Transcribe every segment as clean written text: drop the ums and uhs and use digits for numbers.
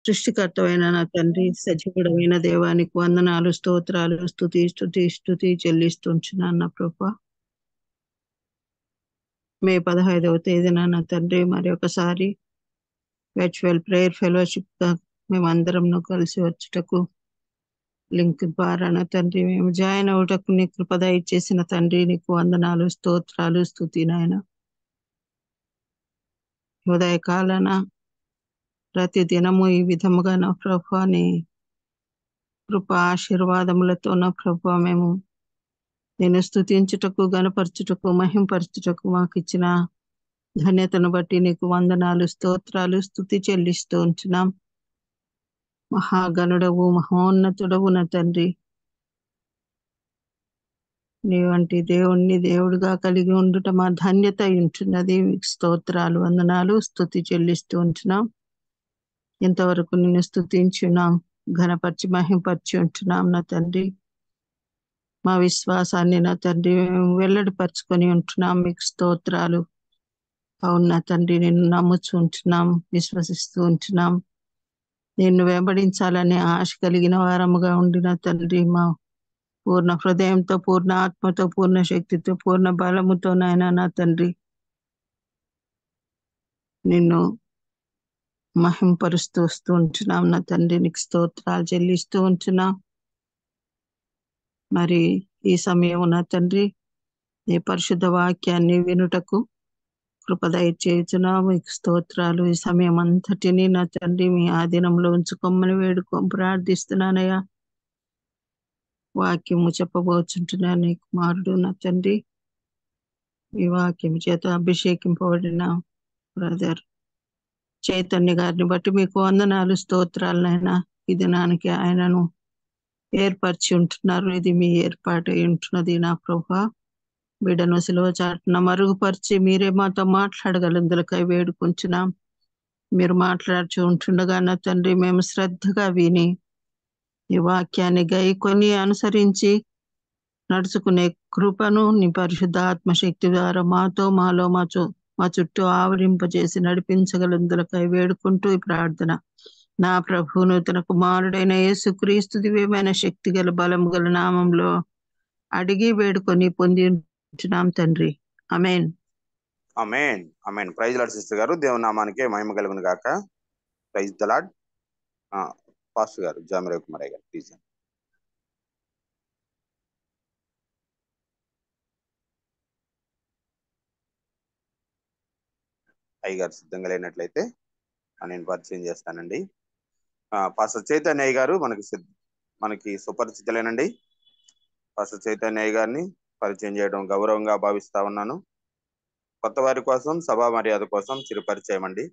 సృష్టికర్తవైన నా తండ్రి, సజీవుడమైన దేవానికి వందనాలు, స్తోత్రాలు, స్తుతి చెల్లిస్తుంటున్నాను నా ప్రభా. మే 15వ తేదీన నా తండ్రి మరి ఒకసారి వర్చువల్ ప్రేయర్ ఫెలోషిప్ గా మేమందరం కలిసి వచ్చుటకు లింక్ ద్వారా నా తండ్రి మేము జాయిన్ అవుటకు నీ కృప దయచేసిన తండ్రి నీకు వందనాలు, స్తోత్రాలు, స్తుతి నాయన. ఉదయకాలన ప్రతి దినము ఈ విధముగా నా ప్రభా నీ కృప ఆశీర్వాదములతో నా ప్రభా మేము నేను స్తుతించుటకు, గణపరచుటకు, మహింపరచుటకు మాకు ఇచ్చిన ధన్యతను బట్టి నీకు వందనాలు, స్తోత్రాలు, స్తుతి చెల్లిస్తూ ఉంటున్నాం. మహాగణుడవు, మహోన్నతుడవు నా తండ్రి. నీ వంటి దేవుణ్ణి దేవుడిగా కలిగి ఉండుట మా ధన్యత ఉంటున్నది. మీకు స్తోత్రాలు, వందనాలు, స్తుతి చెల్లిస్తూ ఉంటున్నాం. ఇంతవరకు నిన్ను స్తుతించున్నాం, ఘనపరిచి మహింపరిచి ఉంటున్నాం నా తండ్రి. మా విశ్వాసాన్ని నా తండ్రి వెల్లడిపరుచుకొని ఉంటున్నాం. మీకు స్తోత్రాలు. అవును నా తండ్రి, నిన్ను నమ్ముచూ ఉంటున్నాం, విశ్వసిస్తూ ఉంటున్నాం. నిన్ను వెంబడించాలనే ఆశ కలిగిన వారముగా ఉండిన తండ్రి, మా పూర్ణ హృదయంతో, పూర్ణ ఆత్మతో, పూర్ణ శక్తితో, పూర్ణ బలముతో నాయన నా తండ్రి నిన్ను మహింపరుస్తూ వస్తూ ఉంటున్నాం నా తండ్రి. నీకు స్తోత్రాలు చెల్లిస్తూ ఉంటున్నాం. మరి ఈ సమయం నా తండ్రి నీ పరిశుద్ధ వాక్యాన్ని వినుటకు కృప దయచేయుచున్నాం. మీకు స్తోత్రాలు. ఈ సమయం అంతటినీ నా తండ్రి మీ ఆధీనంలో ఉంచుకోమని ప్రార్థిస్తున్నానయ్యా. వాక్యము చెప్పబోచుంటున్నా నీ కుమారుడు నా తండ్రి, ఈ వాక్యం చేత అభిషేకింపబడిన బ్రదర్ చైతన్య గారిని బట్టి మీకు వందనాలు, స్తోత్రాలనైనా. ఈ దినానికి ఆయనను ఏర్పరిచి ఉంటున్నారు. ఇది మీ ఏర్పాటు అయి ఉంటున్నది నా ప్రభా. బిడ్డను సిలువ చాటున మరుగుపరిచి మీరే మాతో మాట్లాడగలందులకై వేడుకుంటున్నాం. మీరు మాట్లాడుచు ఉంటుండగా నా తండ్రి మేము శ్రద్ధగా విని ఈ వాక్యాన్ని గైకొని అనుసరించి నడుచుకునే కృపను నీ పరిశుద్ధ ఆత్మశక్తి ద్వారా మాతో, మాలో, మా చుట్టూ ఆవరింపజేసి నడిపించగలందులకై వేడుకుంటూ ఈ ప్రార్థన నా ప్రభు నూతన కుమారుడైన యేసుక్రీస్తు దివ్యమైన శక్తి గల బలము గల నామంలో అడిగి వేడుకొని పొంది ఉంటున్నాం తండ్రి. ఆమేన్. ఆమేన్. ఆమేన్. ప్రైజ్ లార్డ్ సిస్టర్ గారు, దేవుని నామానికి మహిమ కలుగును గాక. Praise the lord. పాస్టర్ గారు జామిరే కుమారయ్య గారు ప్లీజ్. అయ్య గారు సిద్ధంగా లేనట్లయితే నేను పరిచయం చేస్తానండి. పాస్టర్ చైతన్య గారు మనకి సుపరిచితులేనండి. పాస్టర్ చైతన్య గారిని పరిచయం చేయడం గౌరవంగా భావిస్తా ఉన్నాను. కొత్త వారి కోసం, సభా మర్యాద కోసం చిరుపరిచయం అండి.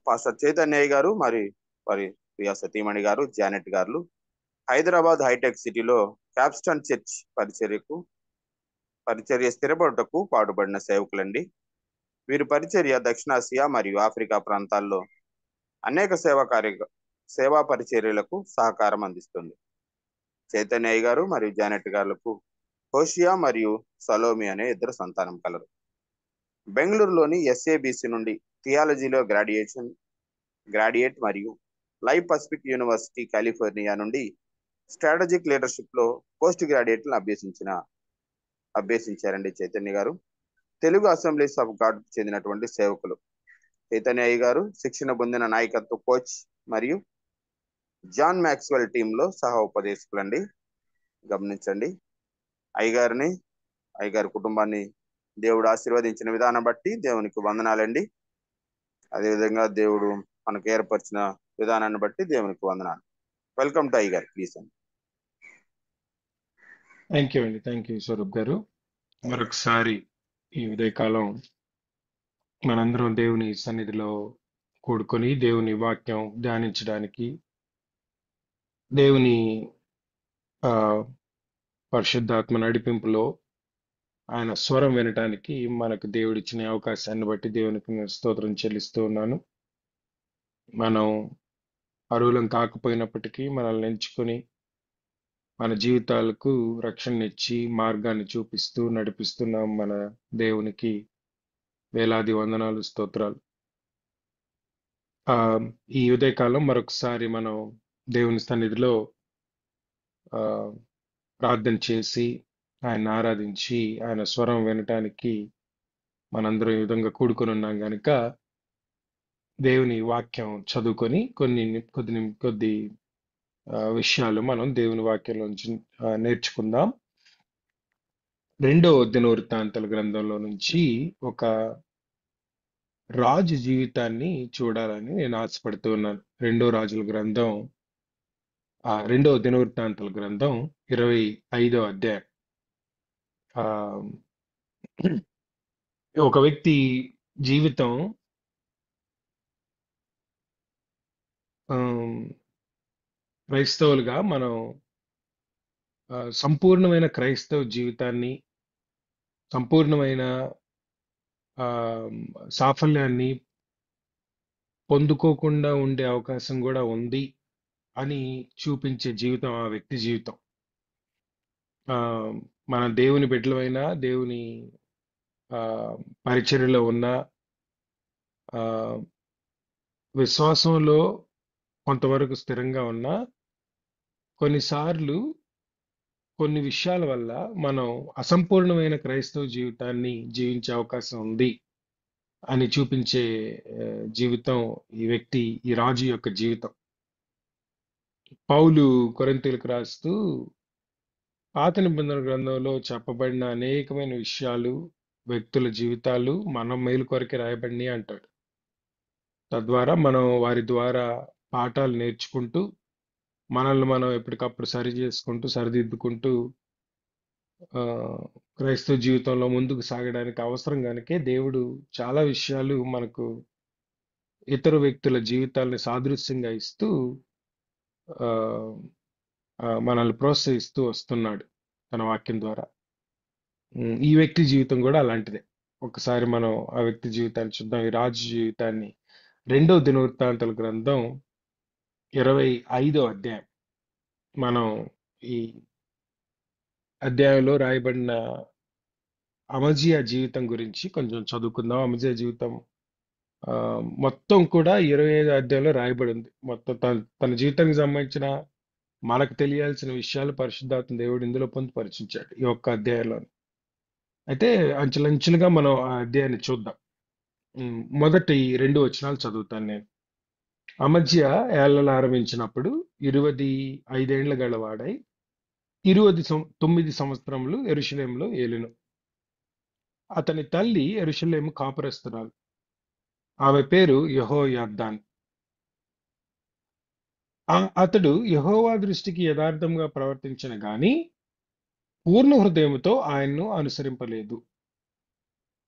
పాస్టర్ చైతన్య గారు మరి వారి ప్రియ సతీమణి గారు జానెట్ గారు హైదరాబాద్ హైటెక్ సిటీలో క్యాప్స్టన్ చర్చ్ పరిచర్య స్థిరపడుటకు పాటుపడిన సేవకులండి. వీరి పరిచర్య దక్షిణాసియా మరియు ఆఫ్రికా ప్రాంతాల్లో అనేక సేవా పరిచర్యలకు సహకారం అందిస్తుంది. చైతన్య గారు మరియు జానెట్ గారులకు హోషియా మరియు సలోమి అనే 2 సంతానం కలరు. బెంగళూరులోని SABC నుండి థియాలజీలో గ్రాడ్యుయేట్ మరియు లైవ్ పసిఫిక్ యూనివర్సిటీ కాలిఫోర్నియా నుండి స్ట్రాటజిక్ లీడర్షిప్ లో పోస్ట్ గ్రాడ్యుయేట్లను అభ్యసించారండి చైతన్య గారు. తెలుగు అసెంబ్లీస్ ఆఫ్ గాడ్ చెందినటువంటి సేవకులు. చైతన్య గారు శిక్షణ పొందిన నాయకత్వ కోచ్ మరియు జాన్ మ్యాక్స్వెల్ టీంలో సహ ఉపదేశకులండి. గమనించండి, అయ్యగారి కుటుంబాన్ని దేవుడు ఆశీర్వదించిన విధానం బట్టి దేవునికి వందనాలండి. అదేవిధంగా దేవుడు మనకు ఏర్పరిచిన విధానాన్ని బట్టి దేవునికి వందనాలు. వెల్కమ్ టు అయ్యగారు ప్లీజ్ అండి. థ్యాంక్ యూ అండి. థ్యాంక్ యూ స్వరూప్ గారు. మరొకసారి ఈ ఉదయకాలం మనందరం దేవుని సన్నిధిలో కూడుకొని దేవుని వాక్యం ధ్యానించడానికి, దేవుని పరిశుద్ధాత్మ నడిపింపులో ఆయన స్వరం వినటానికి మనకు దేవుడిచ్చిన అవకాశాన్ని బట్టి దేవునికి నేను స్తోత్రం చెల్లిస్తూ ఉన్నాను. మనం అర్హులం కాకపోయినప్పటికీ మనల్ని ఎంచుకొని మన జీవితాలకు రక్షణనిచ్చి మార్గాన్ని చూపిస్తూ నడిపిస్తున్నాం మన దేవునికి వేలాది వందనాలు, స్తోత్రాలు. ఆ, ఈ ఉదయకాలం మరొకసారి మనం దేవుని సన్నిధిలో ఆ, ప్రార్థన చేసి ఆయన ఆరాధించి ఆయన స్వరం వినటానికి మనందరం ఈ విధంగా కూడుకొని ఉన్నాం గనుక దేవుని వాక్యం చదువుకొని కొద్ది విషయాలు మనం దేవుని వాక్యంలోంచి నేర్చుకుందాం. 2వ దినవృత్తాంతాల గ్రంథంలో నుంచి ఒక రాజు జీవితాన్ని చూడాలని నేను ఆశపడుతూ ఉన్నాను. 2వ దినవృత్తాంతాల గ్రంథం 25వ అధ్యాయం. ఆ, ఒక వ్యక్తి జీవితం ఆమ్, క్రైస్తవులుగా మనం సంపూర్ణమైన క్రైస్తవ జీవితాన్ని, సంపూర్ణమైన ఆ, సాఫల్యాన్ని పొందుకోకుండా ఉండే అవకాశం కూడా ఉంది అని చూపించే జీవితం ఆ వ్యక్తి జీవితం. ఆ, మన దేవుని బిడ్డలమైనా, దేవుని ఆ, పరిచర్యలో ఉన్న ఆ, విశ్వాసంలో కొంతవరకు స్థిరంగా ఉన్న కొన్నిసార్లు కొన్ని విషయాల వల్ల మనం అసంపూర్ణమైన క్రైస్తవ జీవితాన్ని జీవించే అవకాశం ఉంది అని చూపించే ఆ, జీవితం ఈ రాజు యొక్క జీవితం. పౌలు కొరింథీయులకు రాస్తూ పాత నిబంధన గ్రంథంలో చెప్పబడిన అనేకమైన విషయాలు, వ్యక్తుల జీవితాలు మనం మేలు కొరకే రాయబడినాయి అంటాడు. తద్వారా మనం వారి ద్వారా పాఠాలు నేర్చుకుంటూ మనల్ని మనం ఎప్పటికప్పుడు సరి చేసుకుంటూ సరిదిద్దుకుంటూ ఆ, క్రైస్తవ జీవితంలో ముందుకు సాగడానికి అవసరం కనుకే దేవుడు చాలా విషయాలు మనకు ఇతర వ్యక్తుల జీవితాలని సాదృశ్యంగా ఇస్తూ ఆ, మనల్ని ప్రోత్సహిస్తూ వస్తున్నాడు తన వాక్యం ద్వారా. ఈ వ్యక్తి జీవితం కూడా అలాంటిదే. ఒకసారి మనం ఆ వ్యక్తి జీవితాన్ని చూద్దాం. ఈ రాజు జీవితాన్ని 2వ దినవృత్తాంతాల గ్రంథం 25వ అధ్యాయం. మనం ఈ అధ్యాయంలో రాయబడిన అమజియా జీవితం గురించి కొంచెం చదువుకుందాం. అమజియా జీవితం ఆ, మొత్తం కూడా 25 అధ్యాయంలో రాయబడి ఉంది. మొత్తం తన జీవితానికి సంబంధించిన మనకు తెలియాల్సిన విషయాలు పరిశుద్ధాత్మ దేవుడు ఇందులో పొందుపరిచించాడు ఈ ఒక్క అధ్యాయంలో. అయితే అంచెలంచెలుగా మనం ఆ అధ్యాయాన్ని చూద్దాం. మొదటి 2 వచనాలు చదువుతాను నేను. అమజ్య ఏళ్లలో ఆరంభించినప్పుడు 25 గలవాడై 9 సంవత్సరములు యెరూషలేములో ఏలెను. అతని తల్లి యెరూషలేము కాపురస్తురాలు. ఆమె పేరు యెహోయాదాన్. అతడు యెహోవా దృష్టికి యథార్థంగా ప్రవర్తించిన గాని పూర్ణ హృదయముతో ఆయన్ను అనుసరింపలేదు.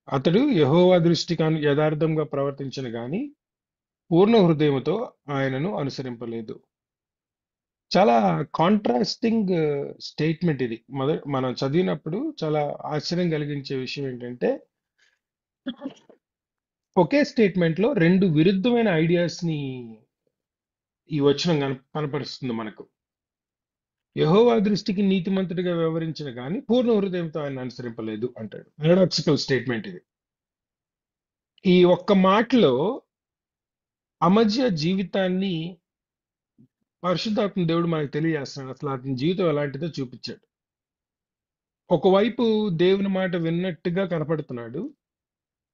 అతడు యెహోవా దృష్టికి యథార్థంగా ప్రవర్తించిన గాని పూర్ణ హృదయముతో ఆయనను అనుసరింపలేదు. చాలా కాంట్రాస్టింగ్ స్టేట్మెంట్ ఇది. మనం చదివినప్పుడు చాలా ఆశ్చర్యం కలిగించే విషయం ఏంటంటే ఒకే స్టేట్మెంట్ లో 2 విరుద్ధమైన ఐడియాస్ ని ఈ వచనం కనపరుస్తుంది మనకు. యెహోవా దృష్టికి నీతిమంతుడిగా వ్యవహరించిన గాని పూర్ణ హృదయంతో ఆయన అనుసరింపలేదు అంటాడు. పారాడాక్సికల్ స్టేట్మెంట్ ఇది. ఈ ఒక్క మాటలో అమజ్య జీవితాన్ని పరిశుద్ధాత్మ దేవుడు మనకు తెలియజేస్తున్నాడు. అసలు అతని జీవితం ఎలాంటిదో చూపించాడు. ఒకవైపు దేవుని మాట విన్నట్టుగా కనపడుతున్నాడు,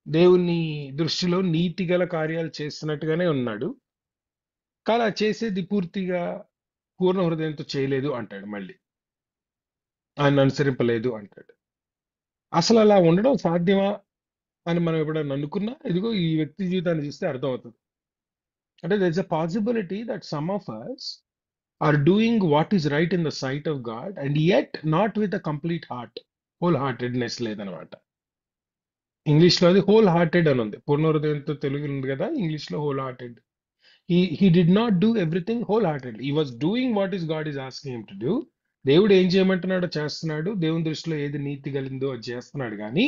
దేవుని దృష్టిలో నీతి గల కార్యాలు చేస్తున్నట్టుగానే ఉన్నాడు. కానీ ఆ చేసేది పూర్తిగా పూర్ణ హృదయంతో చేయలేదు అంటాడు. మళ్ళీ ఆయన అనుసరింపలేదు అంటాడు. అసలు అలా ఉండడం సాధ్యమా అని మనం ఎప్పుడైనా అనుకున్నా, ఇదిగో ఈ వ్యక్తి జీవితాన్ని చూస్తే అర్థమవుతుంది. అంటే there is a possibility that some of us are doing what is right in the sight of God and yet not with a complete heart. Wholeheartedness లేదనమాట. ఇంగ్లీష్ లో అది హోల్ హార్టెడ్ అని ఉంది. పూర్ణ హృదయంతో తెలుగు ఉంది కదా, ఇంగ్లీష్ లో whole hearted. He did not do everything wholeheartedly. He was doing what is God is asking him to do. దేవుడు ఏం చేయమంటున్నాడో చేస్తున్నాడు. దేవుని దృష్టిలో ఏది నీతి కలిగిందో అది చేస్తున్నాడు, కానీ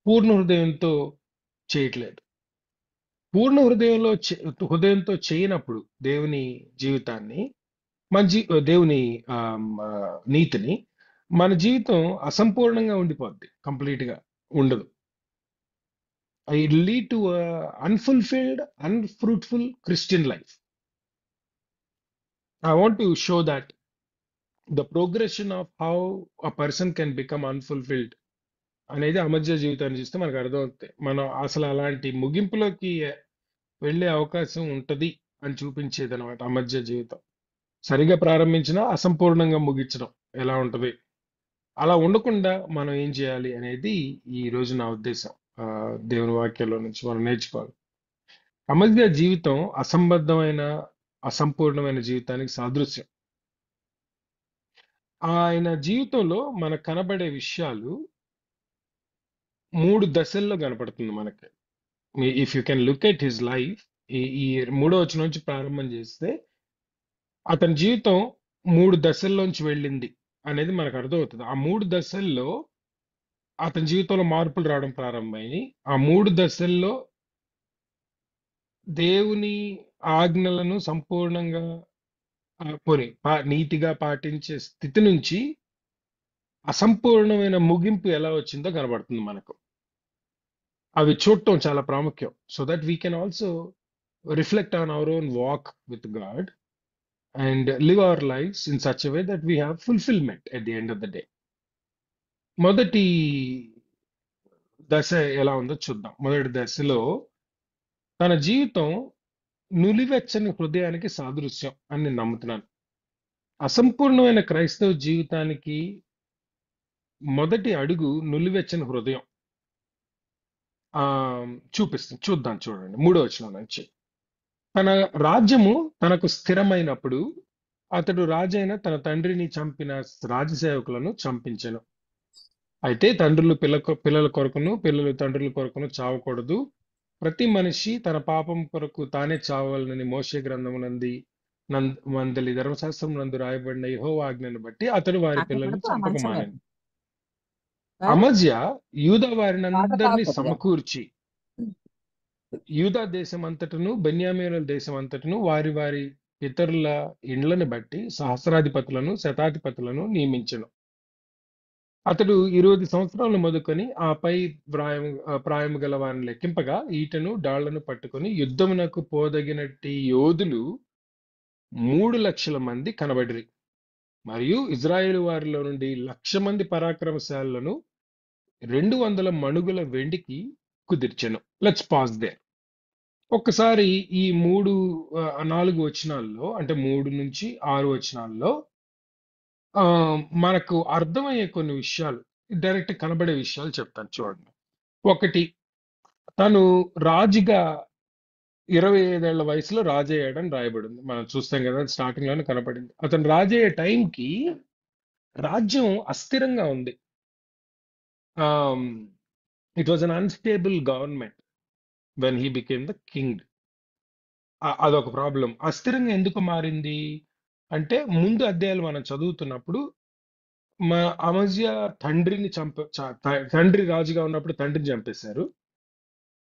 పూర్ణ హృదయంతో చేయట్లేదు. పూర్ణ హృదయంతో చేయనప్పుడు దేవుని జీవితాన్ని, దేవుని నీతిని, మన జీవితం అసంపూర్ణంగా ఉండిపోద్ది, కంప్లీట్ గా ఉండదు. it lead to a unfulfilled, unfruitful Christian life. I want to show that the progression of how a person can become unfulfilled అనేది అమర్జ జీవితాన్ని చూస్తే మనకు అర్థమవుతుంది. మనం అసలు అలాంటి ముగింపులోకి వెళ్ళే అవకాశం ఉంటది అని చూపించేది అనమాట అమర్జ జీవితం. సరిగా ప్రారంభించినా అసంపూర్ణంగా ముగించడం ఎలా ఉంటది, అలా ఉండకుండా మనం ఏం చేయాలి అనేది ఈ రోజు నా ఉద్దేశం. దేవుని వాక్యంలో నుంచి మనం నేర్చుకోవాలి. అమర్జ జీవితం అసంబద్ధమైన, అసంపూర్ణమైన జీవితానికి సాదృశ్యం. ఆయన జీవితంలో మనకు కనబడే విషయాలు 3 దశల్లో కనపడుతుంది మనకి. If you can look at his life, ఈ 3వ వచనం నుంచి ప్రారంభం చేస్తే అతని జీవితం 3 దశల్లోంచి వెళ్ళింది అనేది మనకు అర్థమవుతుంది. ఆ 3 దశల్లో అతని జీవితంలో మార్పులు రావడం ప్రారంభమైంది. ఆ 3 దశల్లో దేవుని ఆజ్ఞలను సంపూర్ణంగా నీతిగా పాటించే స్థితి నుంచి అసంపూర్ణమైన ముగింపు ఎలా వచ్చిందో కనబడుతుంది మనకు. అవి చూడటం చాలా ప్రాముఖ్యం. So that we can also reflect on our own walk with God and live our lifes in such a way that we have fulfilment at the end of the day. మొదటి దశ ఎలా ఉందో చూద్దాం. మొదటి దశలో తన జీవితం నులివెచ్చని హృదయానికి సాదృశ్యం అని నేను నమ్ముతున్నాను. అసంపూర్ణమైన క్రైస్తవ జీవితానికి మొదటి అడుగు నులివెచ్చని హృదయం. చూద్దాం, చూడండి 3వ వచనం నుంచి. తన రాజ్యము తనకు స్థిరమైనప్పుడు అతడు రాజైన తన తండ్రిని చంపిన రాజసేవకులను చంపించెను. అయితే తండ్రులు పిల్లల కొరకును, పిల్లలు తండ్రుల కొరకును చావకూడదు. ప్రతి మనిషి తన పాపం కొరకు తానే చావాలని మోషే గ్రంథమునంది మందలి ధర్మశాస్త్రం నందు రాయబడిన యెహోవా ఆజ్ఞను బట్టి అతడు వారి పిల్లల్ని చంపక మానెను. అమజ్య యూదా వారినందరినీ సమకూర్చి యూదా దేశం అంతటను బెన్యామీనుల దేశం అంతటను వారి వారి ఇతరుల ఇండ్లను బట్టి సహస్రాధిపతులను శతాధిపతులను నియమించెను. అతడు 20 సంవత్సరాలు మొదలుకొని ఆపై ప్రాయము గల వారిని లెక్కింపగా ఈటను డాళ్లను పట్టుకొని యుద్ధమునకు పోదగినట్టి యోధులు 3 లక్షల మంది కనబడిరి. మరియు ఇజ్రాయేలు వారిలో నుండి 1,00,000 మంది పరాక్రమశాలులను 200 మణుగుల వెండికి కుదిర్చెను. Let's pause there. ఒక్కసారి ఈ 4 వచనాల్లో, అంటే 3 నుంచి 6 వచనాల్లో మనకు అర్థమయ్యే కొన్ని విషయాలు, డైరెక్ట్ కనబడే విషయాలు చెప్తాను చూడండి. ఒకటి, తను రాజుగా 25 ఏళ్ల వయసులో రాజయ్యాడని రాయబడింది. మనం చూస్తాం కదా, స్టార్టింగ్ లోనే కనపడింది. అతను రాజయ్యే టైంకి రాజ్యం అస్థిరంగా ఉంది. It was an unstable government when he became the king. అదొక ప్రాబ్లం. అస్థిరంగా ఎందుకు మారింది అంటే, ముందు అధ్యాయాలు మనం చదువుతున్నప్పుడు అమజ్యా తండ్రిని తండ్రి రాజుగా ఉన్నప్పుడు తండ్రిని చంపేశారు.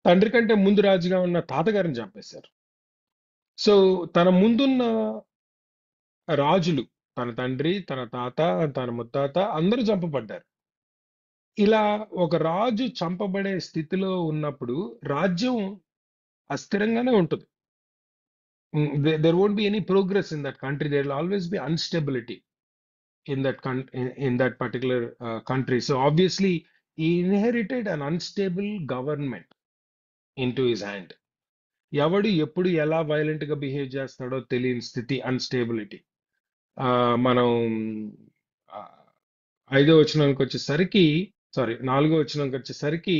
తండ్రి కంటే ముందు రాజుగా ఉన్న తాతగారిని చంపేశారు. సో తన ముందున్న రాజులు, తన తండ్రి, తన తాత, తన ముత్తాత అందరూ చంపబడ్డారు. ఇలా ఒక రాజు చంపబడే స్థితిలో ఉన్నప్పుడు రాజ్యం అస్థిరంగానే ఉంటుంది. There won't be any progress in that country. There will always be instability in that particular country. So obviously he inherited an unstable government into his hand. ఎవడు ఎప్పుడు ఎలా వైలెంట్ గా బిహేవ్ చేస్తాడో తెలియని స్థితి, అన్స్టేబిలిటీ. మనం 5వ వచనానికి వచ్చేసరికి, 4వ వచనానికి వచ్చేసరికి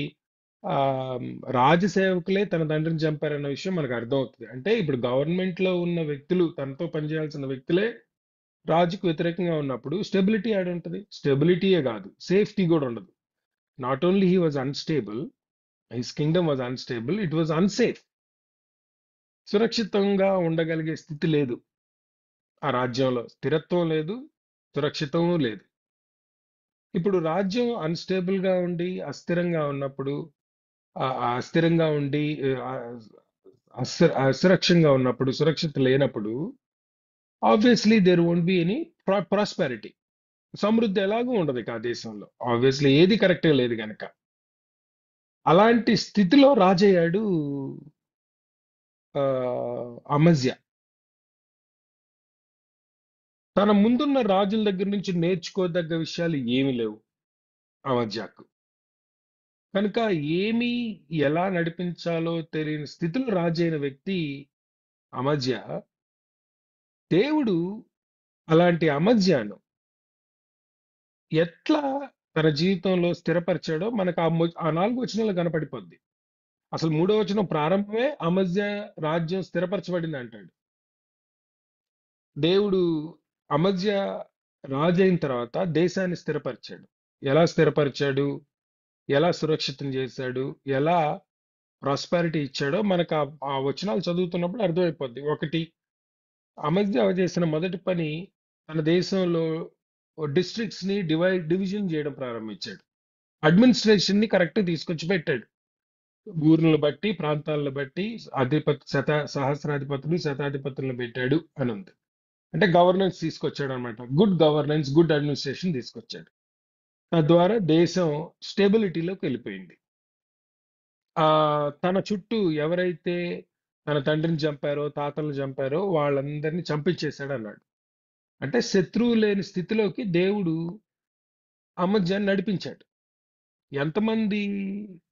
రాజసేవకులే తన తండ్రిని చంపారన్న విషయం మనకు అర్థమవుతుంది. అంటే ఇప్పుడు గవర్నమెంట్ లో ఉన్న వ్యక్తులు, తనతో పనిచేయాల్సిన వ్యక్తులే రాజుకు వ్యతిరేకంగా ఉన్నప్పుడు స్టెబిలిటీ ఆడ ఉంటుంది. స్టెబిలిటీయే కాదు, సేఫ్టీ కూడా ఉండదు. Not only he was unstable, his Kingdom was unstable, it was unsafe. సురక్షితంగా ఉండగలిగే స్థితి లేదు ఆ రాజ్యంలో. స్థిరత్వం లేదు, సురక్షితము లేదు. ఇప్పుడు రాజ్యం అన్స్టేబుల్ గా ఉండి అస్థిరంగా ఉన్నప్పుడు, అస్థిరంగా ఉండి అసురక్షంగా ఉన్నప్పుడు, సురక్షిత లేనప్పుడు obviously there won't be any prosperity. సమృద్ధి ఎలాగూ ఉండదు ఇక ఆ దేశంలో. ఆబ్వియస్లీ ఏది కరెక్ట్గా లేదు కనుక. అలాంటి స్థితిలో రాజయ్యాడు ఆ, అమజ్య. తన ముందున్న రాజుల దగ్గర నుంచి నేర్చుకోదగ్గ విషయాలు ఏమీ లేవు అమజ్యాకు. కనుక ఏమి ఎలా నడిపించాలో తెలియని స్థితిలో రాజైన వ్యక్తి అమజ్య. దేవుడు అలాంటి అమజ్యాను ఎట్లా తన జీవితంలో స్థిరపరిచాడో మనకు ఆ 4 వచనాలు కనపడిపోద్ది. అసలు 3వ వచనం ప్రారంభమే అమజ్య రాజ్యం స్థిరపరచబడింది అంటాడు. దేవుడు అమజ్య రాజు అయిన తర్వాత దేశాన్ని స్థిరపరిచాడు. ఎలా స్థిరపరిచాడు, ఎలా సురక్షితం చేశాడు, ఎలా ప్రాస్పారిటీ ఇచ్చాడో మనకు ఆ వచనాలు చదువుతున్నప్పుడు అర్థమైపోద్ది. ఒకటి, అమజ్య చేసిన మొదటి పని తన దేశంలో డిస్ట్రిక్ట్స్ ని డివిజన్ చేయడం ప్రారంభించాడు. అడ్మినిస్ట్రేషన్ ని కరెక్ట్ తీసుకొచ్చి పెట్టాడు. ఊర్లను బట్టి, ప్రాంతాలను బట్టి సహస్రాధిపతులు, శతాధిపతులను పెట్టాడు అని ఉంది. అంటే గవర్నెన్స్ తీసుకొచ్చాడు అనమాట. గుడ్ గవర్నెన్స్, గుడ్ అడ్మినిస్ట్రేషన్ తీసుకొచ్చాడు. తద్వారా దేశం స్టెబిలిటీలోకి వెళ్ళిపోయింది. తన చుట్టూ ఎవరైతే తన తండ్రిని చంపారో, తాతలను చంపారో వాళ్ళందరినీ చంపించేశాడు అన్నాడు. అంటే శత్రువు లేని స్థితిలోకి దేవుడు అమజ్యాన్ని నడిపించాడు. ఎంతమంది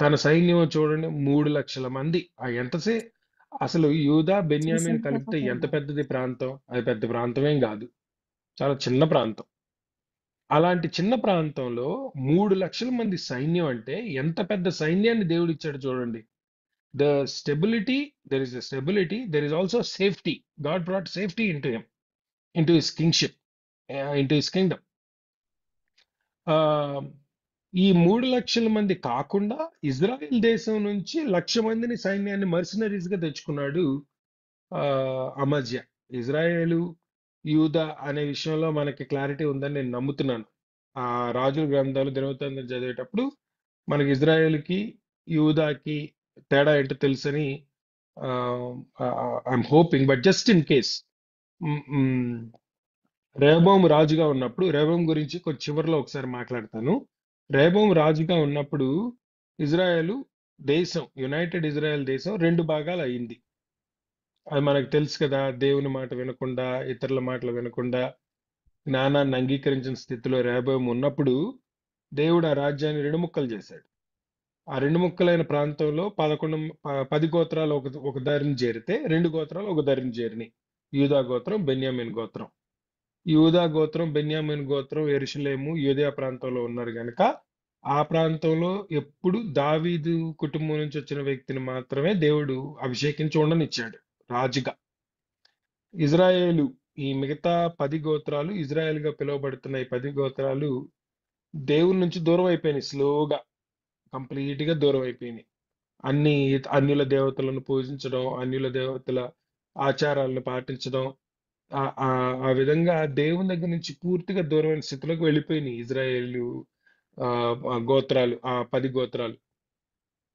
తన సైన్యం చూడండి, 3,00,000 మంది. అసలు యూదా బెన్యామిన్ కలిపితే ఎంత పెద్దది ప్రాంతం? అది పెద్ద ప్రాంతమేం కాదు, చాలా చిన్న ప్రాంతం. అలాంటి చిన్న ప్రాంతంలో 3,00,000 మంది సైన్యం అంటే ఎంత పెద్ద సైన్యాన్ని దేవుడు ఇచ్చాడు చూడండి. There is a stability, there is also safety. God brought safety into his kingship, into his kingdom. ఈ 3,00,000 మంది కాకుండా ఇజ్రాయెల్ దేశం నుంచి 1,00,000 మందిని సైన్యాన్ని మర్సినరీస్ గా తెచ్చుకున్నాడు అమజ్య. ఇజ్రాయేలు, యూదా అనే విషయంలో మనకి క్లారిటీ ఉందని నేను నమ్ముతున్నాను. ఆ రాజుల గ్రంథాలు, దినవృత్తాంతాలు చదివేటప్పుడు మనకి ఇజ్రాయేల్కి, యూదాకి తేడా ఏంటో తెలుసని I'm hoping. But just in case, రెహబాము రాజుగా ఉన్నప్పుడు, రెహబాము గురించి కొంచెం చివరిలో ఒకసారి మాట్లాడతాను. రెహబాము రాజుగా ఉన్నప్పుడు ఇజ్రాయెల్ దేశం, యునైటెడ్ ఇజ్రాయెల్ దేశం 2 భాగాలు అయింది. అది మనకు తెలుసు కదా. దేవుని మాట వినకుండా, ఇతరుల మాటలు వినకుండా, జ్ఞానాన్ని అంగీకరించిన స్థితిలో రెహబాము ఉన్నప్పుడు దేవుడు ఆ రాజ్యాన్ని 2 ముక్కలు చేశాడు. ఆ 2 ముక్కలైన ప్రాంతంలో 10 గోత్రాలు ఒక దారిని చేరితే 2 గోత్రాలు ఒక దారిని చేరినాయి. యూదా గోత్రం, బెన్యామిన్ గోత్రం. యూదా గోత్రం, బెన్యామిన్ గోత్రం యెరూషలేము, యూదయ ప్రాంతంలో ఉన్నారు కనుక ఆ ప్రాంతంలో ఎప్పుడు దావీదు కుటుంబం నుంచి వచ్చిన వ్యక్తిని మాత్రమే దేవుడు అభిషేకించి ఉండనిచ్చాడు రాజుగా. ఇజ్రాయేలు, ఈ మిగతా 10 గోత్రాలు, ఇజ్రాయేల్ గా పిలువబడుతున్న ఈ 10 గోత్రాలు దేవుని నుంచి దూరం అయిపోయినాయి. స్లోగా కంప్లీట్ గా దూరం అయిపోయినాయి. అన్యుల దేవతలను పూజించడం, అన్యుల దేవతల ఆచారాలను పాటించడం, ఆ విధంగా దేవుని దగ్గర నుంచి పూర్తిగా దూరమైన స్థితిలోకి వెళ్ళిపోయినాయి ఇజ్రాయేలు గోత్రాలు, ఆ 10 గోత్రాలు.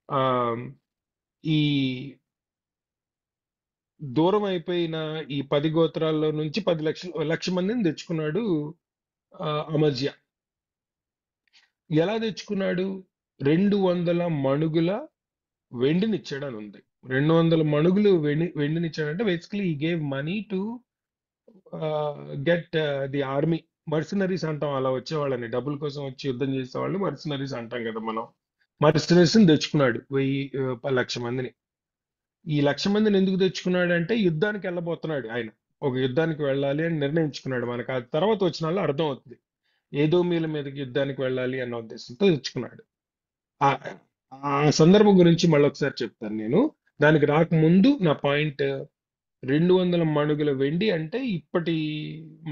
ఆ ఈ దూరం అయిపోయిన ఈ 10 గోత్రాల్లో నుంచి 1,00,000 మందిని తెచ్చుకున్నాడు అమజ్య. ఎలా తెచ్చుకున్నాడు? 200 మణుగుల వెండినిచ్చాడు అని ఉంది. 200 మణుగులు వెండినిచ్చాడంటే basically he gave money to get the army. Mercenaries అంటాం అలా వచ్చేవాళ్ళని, డబ్బుల కోసం వచ్చి యుద్ధం చేసేవాళ్ళు మర్సినరీస్ అంటాం కదా మనం. మర్సినరీస్ తెచ్చుకున్నాడు 1,00,000 మందిని. ఈ 1,00,000 మందిని ఎందుకు తెచ్చుకున్నాడు అంటే యుద్ధానికి వెళ్ళబోతున్నాడు ఆయన. ఒక యుద్ధానికి వెళ్ళాలి అని నిర్ణయించుకున్నాడు. మనకు ఆ తర్వాత వచ్చిన వాళ్ళు అర్థం అవుతుంది. ఏదోమీల మీదకి యుద్ధానికి వెళ్ళాలి అన్న ఉద్దేశంతో తెచ్చుకున్నాడు. ఆ సందర్భం గురించి మళ్ళీ ఒకసారి చెప్తాను నేను. దానికి రాకముందు నా పాయింట్, 200 మణుగుల వెండి అంటే ఇప్పటి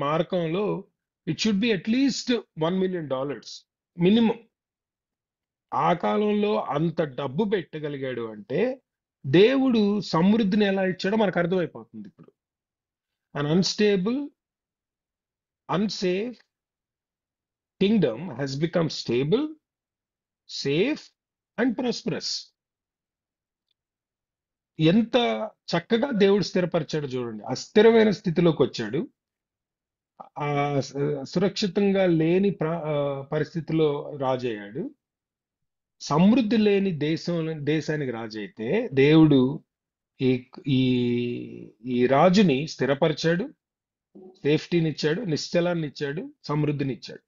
మార్కంలో it should be at least $1 million minimum. ఆ కాలంలో అంత డబ్బు పెట్టగలిగాడు అంటే దేవుడు సమృద్ధిని ఎలా ఇచ్చాడో మనకు అర్థమైపోతుంది ఇప్పుడు. అన్ unstable, unsafe Kingdom has become stable, safe and prosperous. ఎంత చక్కగా దేవుడు స్థిరపరిచాడు చూడండి. అస్థిరమైన స్థితిలోకి వచ్చాడు. ఆ సురక్షితంగా లేని పరిస్థితిలో రాజయ్యాడు. సమృద్ధి లేని దేశానికి రాజు అయితే దేవుడు ఈ ఈ ఈ రాజుని స్థిరపరిచాడు, సేఫ్టీని ఇచ్చాడు, నిశ్చలాన్ని ఇచ్చాడు, సమృద్ధిని ఇచ్చాడు.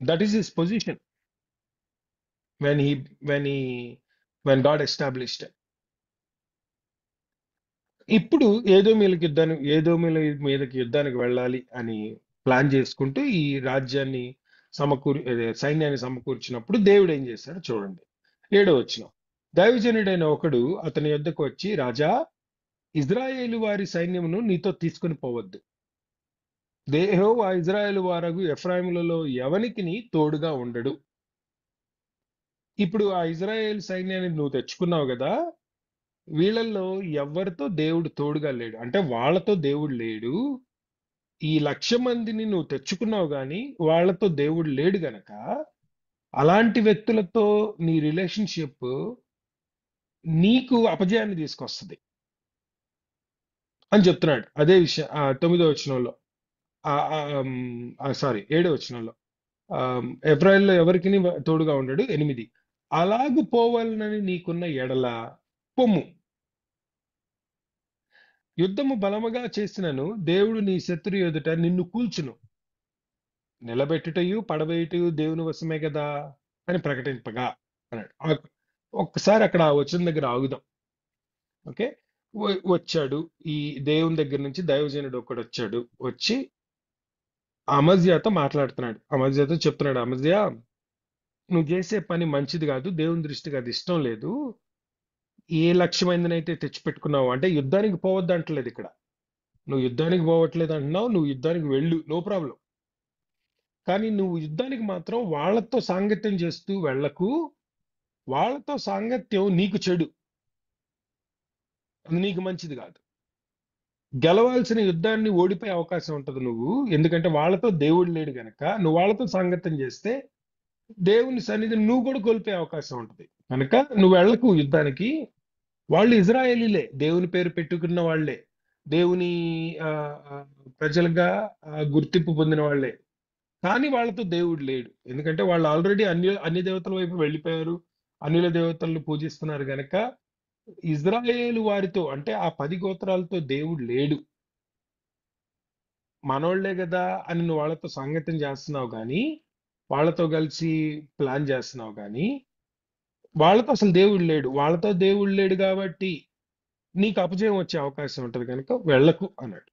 That is his position when he when he when God established it. ఇప్పుడు ఏదోమీల మీదకి యుద్ధానికి వెళ్ళాలి అని ప్లాన్ చేసుకుంటూ ఈ రాజ్యాన్ని సైన్యాన్ని సమకూర్చినప్పుడు దేవుడు ఏం చేశాడు చూడండి. 7వ వచనం, దైవజనుడైన ఒకడు అతని యొద్దకు వచ్చి, రాజా, ఇజ్రాయేలు వారి సైన్యమును నీతో తీసుకుని పోవద్దు. యెహోవా ఇజ్రాయేలు వారగు ఎఫ్రాయిములలో ఎవనికిని తోడుగా ఉండడు. ఇప్పుడు ఆ ఇజ్రాయేల్ సైన్యాన్ని నువ్వు తెచ్చుకున్నావు కదా, వీళ్ళల్లో ఎవరితో దేవుడు తోడుగా లేడు, అంటే వాళ్ళతో దేవుడు లేడు. ఈ 1,00,000 మందిని నువ్వు తెచ్చుకున్నావు గాని వాళ్ళతో దేవుడు లేడు గనక అలాంటి వ్యక్తులతో నీ రిలేషన్షిప్ నీకు అపజయాన్ని తీసుకొస్తుంది అని చెప్తున్నాడు. అదే విషయం 9వ వచనంలో, 7వ వచనంలో, ఎఫ్రాయిల్లో ఎవరికి తోడుగా ఉండడు. 8, అలాగు పోవాలనని నీకున్న ఎడల పొమ్ము, యుద్ధము బలముగా చేసినను దేవుడు నీ శత్రు ఎదుట నిన్ను కూల్చును, నిలబెట్టుటయు పడవేయుటయు దేవుని వశమే కదా అని ప్రకటింపగా అన్నాడు. ఒక్కసారి అక్కడ వచ్చిన దగ్గర ఆగుదాం. ఓకే, వచ్చాడు ఈ దేవుని దగ్గర నుంచి దైవజనుడు ఒకడు వచ్చాడు. వచ్చి అమజ్యాతో మాట్లాడుతున్నాడు. అమజ్యాతో చెప్తున్నాడు, అమజ్యా, నువ్వు చేసే పని మంచిది కాదు, దేవుని దృష్టికి అది ఇష్టం లేదు. ఏ 1,00,000 మందిని అయితే తెచ్చిపెట్టుకున్నావు, అంటే యుద్ధానికి పోవద్దు అంటలేదు ఇక్కడ. నువ్వు యుద్ధానికి పోవట్లేదు అంటున్నావు, నువ్వు యుద్ధానికి వెళ్ళు, నో ప్రాబ్లం. కానీ నువ్వు యుద్ధానికి మాత్రం వాళ్ళతో సాంగత్యం చేస్తూ వెళ్ళకు. వాళ్ళతో సాంగత్యం నీకు చెడు, అది నీకు మంచిది కాదు. గెలవాల్సిన యుద్ధాన్ని ఓడిపోయే అవకాశం ఉంటుంది నువ్వు, ఎందుకంటే వాళ్ళతో దేవుడు లేడు గనక. నువ్వు వాళ్ళతో సాంగత్యం చేస్తే దేవుని సన్నిధిని నువ్వు కూడా కోల్పోయే అవకాశం ఉంటుంది కనుక నువ్వు వెళ్ళకు యుద్ధానికి. వాళ్ళు ఇజ్రాయేలీలే, దేవుని పేరు పెట్టుకున్న వాళ్ళే, దేవుని ప్రజలుగా గుర్తింపు పొందిన వాళ్ళే, కానీ వాళ్ళతో దేవుడు లేడు. ఎందుకంటే వాళ్ళు ఆల్రెడీ అన్ని దేవతల వైపు వెళ్ళిపోయారు, అన్యుల దేవతలను పూజిస్తున్నారు గనక ఇజ్రాయేలు వారితో, అంటే ఆ 10 గోత్రాలతో దేవుడు లేడు. మనోళ్లే కదా అని నువ్వు వాళ్ళతో సాంగత్యం చేస్తున్నావు కానీ, వాళ్ళతో కలిసి ప్లాన్ చేస్తున్నావు కానీ వాళ్ళతో అసలు దేవుడు లేడు. వాళ్ళతో దేవుడు లేడు కాబట్టి నీకు అపజయం వచ్చే అవకాశం ఉంటుంది కనుక వెళ్ళకు అన్నాడు.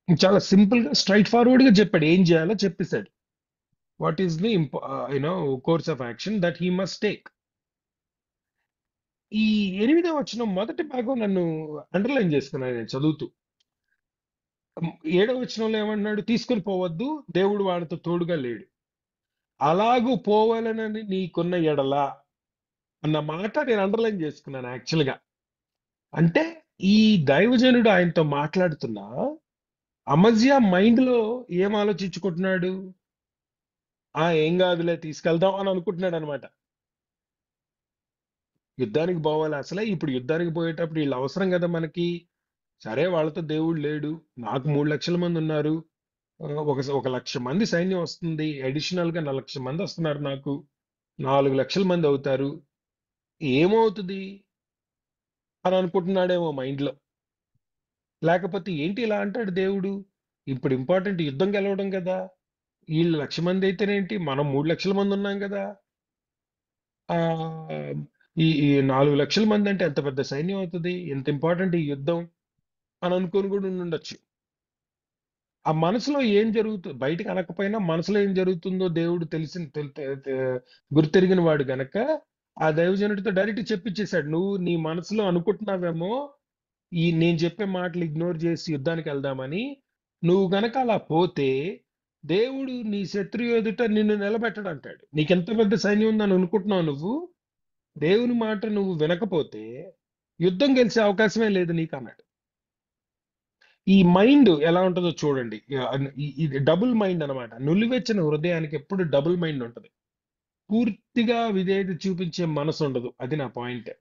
చాలా సింపుల్ గా స్ట్రైట్ ఫార్వర్డ్ గా చెప్పాడు, ఏం చేయాలో చెప్పేశాడు. What is the course of action that he must take. ఈ 8వ వచనం మొదటి భాగం నన్ను అండర్లైన్ చేసుకున్నాను నేను చదువుతూ. 7వ వచనంలో ఏమన్నాడు, తీసుకొని పోవద్దు, దేవుడు వాడితో తోడుగా లేడు, అలాగూ పోవాలనని నీకున్న ఎడల అన్న మాట నేను అండర్లైన్ చేసుకున్నాను యాక్చువల్గా. అంటే ఈ దైవజనుడు ఆయనతో మాట్లాడుతున్నా అమజ్యా మైండ్ లో ఏం ఆలోచించుకుంటున్నాడు, ఏం కాదులే తీసుకెళ్దాం అని అనుకుంటున్నాడు అనమాట. యుద్ధానికి పోవాలి, అసలే ఇప్పుడు యుద్ధానికి పోయేటప్పుడు వీళ్ళు అవసరం కదా మనకి. సరే, వాళ్ళతో దేవుడు లేడు, నాకు 3,00,000 మంది ఉన్నారు, ఒక 1,00,000 మంది సైన్యం వస్తుంది, అడిషనల్ గా 4,00,000 మంది వస్తున్నారు, నాకు 4,00,000 మంది అవుతారు, ఏమవుతుంది అని అనుకుంటున్నాడేమో మైండ్ లో. లేకపోతే ఏంటి ఇలా అంటాడు దేవుడు, ఇప్పుడు ఇంపార్టెంట్ యుద్ధం గెలవడం కదా, వీళ్ళు 1,00,000 మంది అయితేనేంటి, మనం 3,00,000 మంది ఉన్నాం కదా, ఆ ఈ 4,00,000 మంది అంటే ఎంత పెద్ద సైన్యం అవుతుంది, ఎంత ఇంపార్టెంట్ ఈ యుద్ధం అని అనుకొని కూడా ఉండొచ్చు. ఆ మనసులో ఏం జరుగుతుంది, బయటకు అనకపోయినా మనసులో ఏం జరుగుతుందో దేవుడు గుర్తెరిగిన వాడు గనక ఆ దైవజనుడితో డైరెక్ట్ చెప్పించేశాడు, నువ్వు నీ మనసులో అనుకుంటున్నావేమో నేను చెప్పే మాటలు ఇగ్నోర్ చేసి యుద్ధానికి వెళ్దామని. నువ్వు గనక అలా పోతే దేవుడు నీ శత్రు ఎదుట నిన్ను నిలబెట్టడు అంటాడు. నీకెంత పెద్ద సైన్యం ఉందని అనుకుంటున్నావు నువ్వు, దేవుని మాట నువ్వు వినకపోతే యుద్ధం గెలిచే అవకాశమే లేదు నీకు అన్నాడు. ఈ మైండ్ ఎలా ఉంటుందో చూడండి, ఇది డబుల్ మైండ్ అనమాట. నులివెచ్చిన హృదయానికి ఎప్పుడు డబుల్ మైండ్ ఉంటుంది, పూర్తిగా విధేయత చూపించే మనసు ఉండదు. అది నా పాయింట్.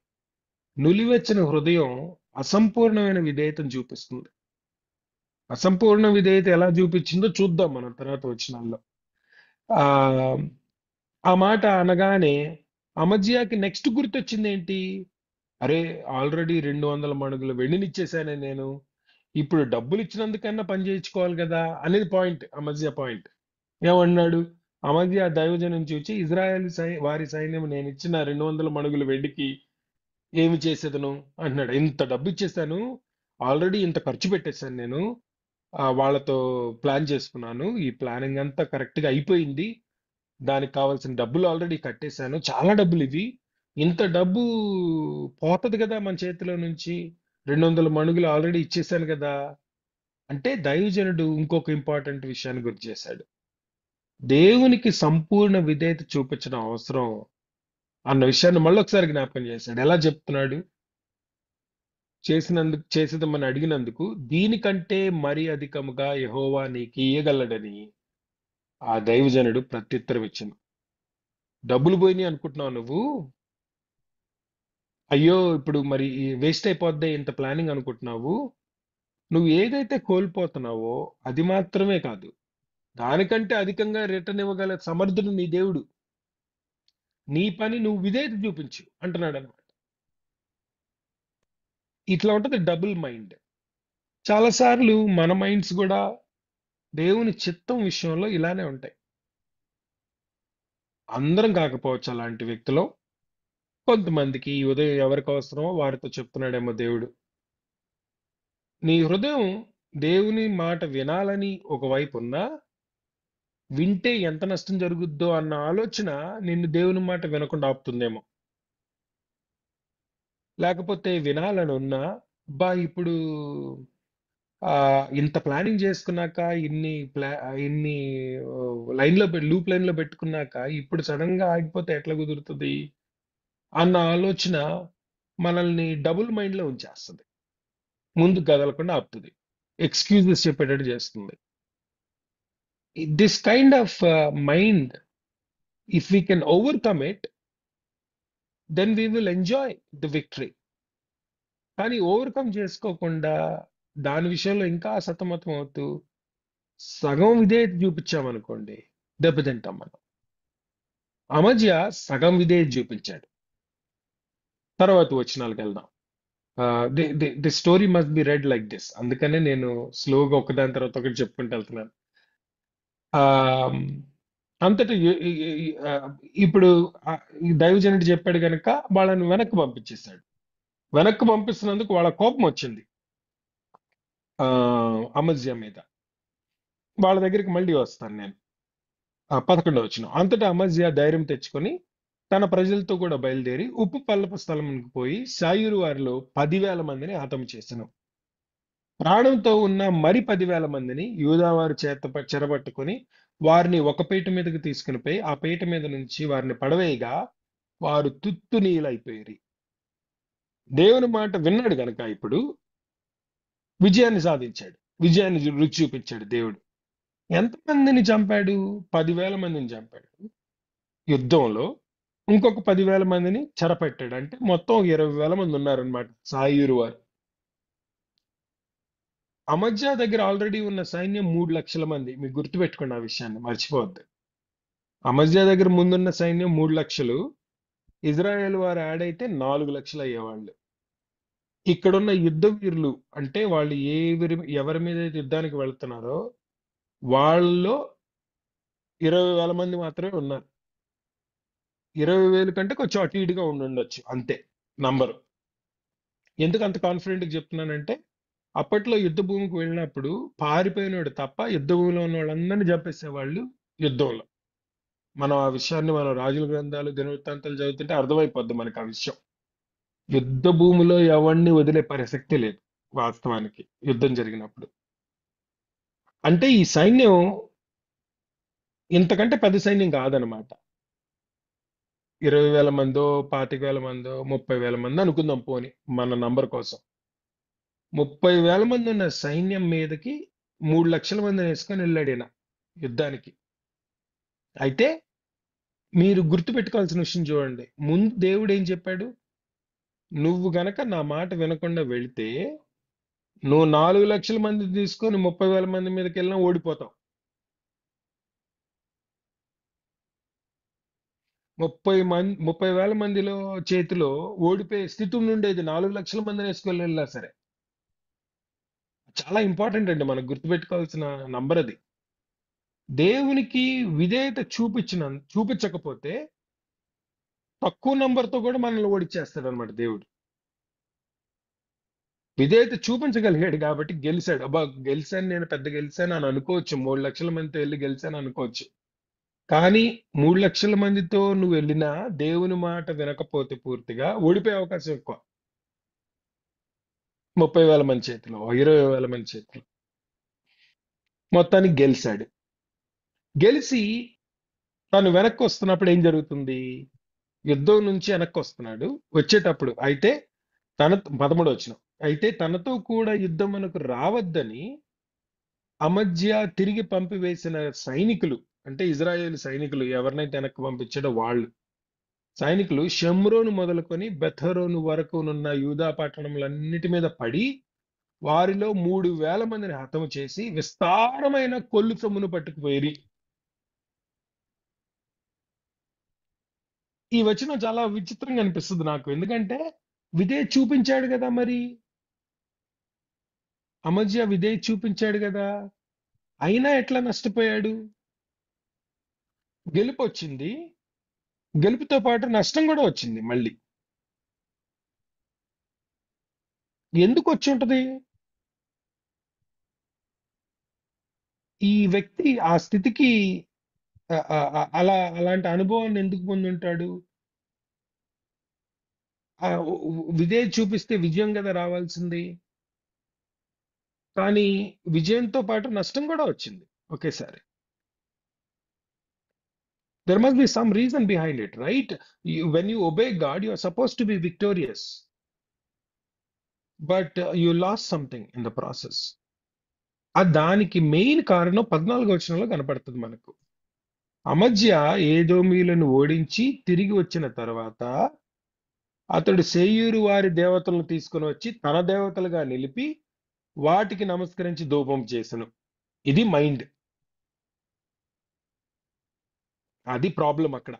నులివెచ్చిన హృదయం అసంపూర్ణమైన విధేయతను చూపిస్తుంది. అసంపూర్ణ విధేయత ఎలా చూపించిందో చూద్దాం మనం తర్వాత వచనాల్లో. ఆ మాట అనగానే అమజ్యాకి నెక్స్ట్ గుర్తొచ్చింది ఏంటి? అరే, ఆల్రెడీ 200 మణుగులు వెండినిచ్చేసానే నేను, ఇప్పుడు డబ్బులు ఇచ్చినందుకన్నా పని చేయించుకోవాలి కదా అనేది పాయింట్, అమజ్యా పాయింట్. ఏమన్నాడు? అమజ్యా దైవజనం చూచి, ఇజ్రాయెల్ వారి సైన్యం నేను ఇచ్చిన 200 మణుగులు వెండికి ఏమి చేసేదను అంటున్నాడు. ఇంత డబ్బు ఇచ్చేసాను, ఆల్రెడీ ఇంత ఖర్చు పెట్టేశాను నేను, వాళ్ళతో ప్లాన్ చేసుకున్నాను, ఈ ప్లానింగ్ అంతా కరెక్ట్ గా అయిపోయింది, దానికి కావాల్సిన డబ్బులు ఆల్రెడీ కట్టేశాను, చాలా డబ్బులు ఇవి, ఇంత డబ్బు పోతది కదా మన చేతిలో నుంచి, 200 మణుగులు ఆల్రెడీ ఇచ్చేసాను కదా. అంటే దైవజనుడు ఇంకొక ఇంపార్టెంట్ విషయాన్ని గుర్తు చేశాడు. దేవునికి సంపూర్ణ విధేయత చూపించడం అవసరం అన్న విషయాన్ని మళ్ళొకసారి జ్ఞాపకం చేశాడు. ఎలా చెప్తున్నాడు? చేసేదమని అడిగినందుకు దీనికంటే మరి అధికముగా యెహోవా నీకు ఇయ్యగలడని ఆ దైవజనుడు ప్రత్యుత్తరం ఇచ్చింది. డబ్బులు పోయినాయి అనుకుంటున్నావు నువ్వు, అయ్యో ఇప్పుడు మరి వేస్ట్ అయిపోద్దే ఇంత ప్లానింగ్ అనుకుంటున్నావు, నువ్వు ఏదైతే కోల్పోతున్నావో అది మాత్రమే కాదు, దానికంటే అధికంగా రిటర్న్ ఇవ్వగల సమర్థుడు నీ దేవుడు, నీ పని నువ్వు విధేయత చూపించు అంటున్నాడు అనమాట. ఇట్లా ఉంటది డబుల్ మైండ్. చాలాసార్లు మన మైండ్స్ కూడా దేవుని చిత్తం విషయంలో ఇలానే ఉంటాయి. అందరం కాకపోవచ్చు అలాంటి వ్యక్తులు, కొంతమందికి ఈ ఉదయం ఎవరికి అవసరమో వారితో చెప్తున్నాడేమో దేవుడు. నీ హృదయం దేవుని మాట వినాలని ఒకవైపు ఉన్నా, వింటే ఎంత నష్టం జరుగుద్దో అన్న ఆలోచన నిన్ను దేవుని మాట వినకుండా ఆపుతుందేమో. లేకపోతే వినాలని ఉన్నా, బా ఇప్పుడు ఇంత ప్లానింగ్ చేసుకున్నాక, ఇన్ని లూప్ లైన్ లో పెట్టుకున్నాక ఇప్పుడు సడన్ గా ఆగిపోతే ఎట్లా కుదురుతుంది అన్న ఆలోచన మనల్ని డబుల్ మైండ్ లో ఉంచేస్తుంది, ముందుకు కదలకుండా ఆపుతుంది, ఎక్స్క్యూజెస్ చెప్పేటట్టు చేస్తుంది. This kind of mind, if we can overcome it, then we will enjoy the victory. కానీ ఓవర్కమ్ చేసుకోకుండా దాని విషయంలో ఇంకా సతమతం అవుతూ సగం విధేయత చూపించామనుకోండి, దెబ్బతింటాం మనం. అమజ్య సగం విధేయత చూపించాడు. తర్వాత వచనాలకు వెళ్దాం. The story must be red like this, అందుకనే నేను స్లోగా ఒకదాని తర్వాత ఒకటి చెప్పుకుంటూ వెళ్తున్నాను. ఆ అంతటా ఇప్పుడు ఈ దైవజనుడు చెప్పాడు కనుక వాళ్ళని వెనక్కి పంపించేశాడు. వెనక్కి పంపిస్తున్నందుకు వాళ్ళ కోపం వచ్చింది ఆ అమజ్య మీద. వాళ్ళ దగ్గరికి మళ్ళీ వస్తాను నేను. 11వ వచనం. అంతటా అమజ్యా ధైర్యం తెచ్చుకొని తన ప్రజలతో కూడా బయలుదేరి ఉప్పు పల్లపు స్థలమునకు పోయి శాయూరు వారిలో 10,000 మందిని హతము చేసెను. ప్రాణంతో ఉన్న మరి 10,000 మందిని యూదావారు చెరబట్టుకొని వారిని ఒక పీట మీదకి తీసుకుని పోయి ఆ పీట మీద నుంచి వారిని పడవేయగా వారు తుత్తు నీలైపోయారు. దేవుని మాట విన్నాడు గనక ఇప్పుడు విజయాన్ని సాధించాడు, విజయాన్ని రుచి చూపించాడు దేవుడు. ఎంతమందిని చంపాడు? 10,000 మందిని చంపాడు యుద్ధంలో. ఇంకొక 10,000 మందిని చెరపెట్టాడు. అంటే మొత్తం 20,000 మంది ఉన్నారనమాట సాయూరు వారు. అమజ్యా దగ్గర ఆల్రెడీ ఉన్న సైన్యం 3 లక్షల మంది. మీకు గుర్తుపెట్టుకోండి, ఆ విషయాన్ని మర్చిపోవద్దు. అమజ్యా దగ్గర ముందున్న సైన్యం 3 లక్షలు, ఇజ్రాయెల్ వారు యాడ్ అయితే 4 లక్షలు అయ్యేవాళ్ళు. ఇక్కడున్న యుద్ధ వీరులు అంటే వాళ్ళు ఎవరి మీద అయితే యుద్ధానికి వెళ్తున్నారో వాళ్ళలో 20,000 మంది మాత్రమే ఉన్నారు. 20,000 కంటే కొంచెం అటు ఇటుగా ఉండొచ్చు అంతే నంబరు. ఎందుకు అంత కాన్ఫిడెంట్ గా చెప్తున్నానంటే, అప్పట్లో యుద్ధ భూమికి వెళ్ళినప్పుడు పారిపోయినోడు తప్ప యుద్ధ భూమిలో ఉన్న వాళ్ళందరినీ చంపేసేవాళ్ళు యుద్ధంలో. మనం ఆ విషయాన్ని మనం రాజుల గ్రంథాలు, దినవృత్తాంతాలు చదువుతుంటే అర్థమైపోద్ది మనకు ఆ విషయం. యుద్ధ భూమిలో ఎవరిని వదిలే ప్రసక్తి లేదు వాస్తవానికి యుద్ధం జరిగినప్పుడు. అంటే ఈ సైన్యం ఇంతకంటే పెద్ద సైన్యం కాదనమాట. 20,000 మందో 25,000 మందో 30,000 మంది అనుకుందాం పోని మన నంబర్ కోసం. 30,000 మంది ఉన్న సైన్యం మీదకి 3 లక్షల మందిని వేసుకొని వెళ్ళాడు ఈయన యుద్ధానికి. అయితే మీరు గుర్తుపెట్టుకోవాల్సిన విషయం చూడండి. ముందు దేవుడు ఏం చెప్పాడు? నువ్వు గనక నా మాట వినకుండా వెళితే నువ్వు 4 లక్షల మంది తీసుకొని 30,000 మంది మీదకి వెళ్ళినా ఓడిపోతావు. 30,000 మందిలో చేతిలో ఓడిపోయే స్థితి ఉండేది. 4 లక్షల మందిని వేసుకెళ్ళినా సరే. చాలా ఇంపార్టెంట్ అండి, మనకు గుర్తుపెట్టుకోవాల్సిన నంబర్ అది. దేవునికి విధేయత చూపించకపోతే తక్కువ నంబర్తో కూడా మనల్ని ఓడిచ్చేస్తాడు అనమాట దేవుడు. విధేయత చూపించగలిగాడు కాబట్టి గెలిచాడు. అబ్బా గెలిచాను, నేను పెద్ద గెలిచాను అని అనుకోవచ్చు. 3 లక్షల మందితో వెళ్ళి గెలిచాను అనుకోవచ్చు. కానీ 3 లక్షల మందితో నువ్వు వెళ్ళినా దేవుని మాట వినకపోతే పూర్తిగా ఓడిపోయే అవకాశం ఎక్కువ. 30,000 మంది చేతిలో, 20,000 మంది చేతిలో. మొత్తానికి గెలిచాడు. గెలిచి తను వెనక్కి వస్తున్నప్పుడు ఏం జరుగుతుంది? యుద్ధం నుంచి వెనక్కి వస్తున్నాడు. వచ్చేటప్పుడు అయితే 13 వచ్చిన అయితే తనతో కూడా యుద్ధమునకు రావద్దని అమధ్య తిరిగి పంపివేసిన సైనికులు, అంటే ఇజ్రాయేల్ సైనికులు ఎవరినైతే వెనక్కి పంపించాడో వాళ్ళు సైనికులు షమ్రోను మొదలుకొని బెథరోను వరకు ఉన్న యూదా పట్టణములన్నిటి మీద పడి వారిలో 3,000 మందిని హతము చేసి విస్తారమైన కొల్లు సొమ్మును పట్టుకుపోయి. ఈ వచనం చాలా విచిత్రంగా అనిపిస్తుంది నాకు. ఎందుకంటే విధేయత చూపించాడు కదా, మరి అమధ్య విధేయత చూపించాడు కదా, అయినా ఎట్లా నష్టపోయాడు? గెలుపు వచ్చింది, గెలుపుతో పాటు నష్టం కూడా వచ్చింది. మళ్ళీ ఎందుకు వచ్చి ఉంటది? ఈ వ్యక్తి ఆ స్థితికి అలాంటి అనుభవాన్ని ఎందుకు పొందుంటాడు? విధేయత చూపిస్తే విజయం కదా రావాల్సింది. కానీ విజయంతో పాటు నష్టం కూడా వచ్చింది ఒకేసారి. There must be some reason behind it, right? When you obey God, you are supposed to be victorious. But you lost something in the process. దానికి మెయిన్ కారణం 14వ వచనంలో కనపడుతుంది మనకు. అమధ్య ఏదోమీయులను ఓడించి తిరిగి వచ్చిన తర్వాత అతడు సేయూరు వారి దేవతలను తీసుకుని వచ్చి తన దేవతలుగా నిలిపి వాటికి నమస్కరించి ధూపం చేసెను. ఇది మైండ్. అది ప్రాబ్లం అక్కడ.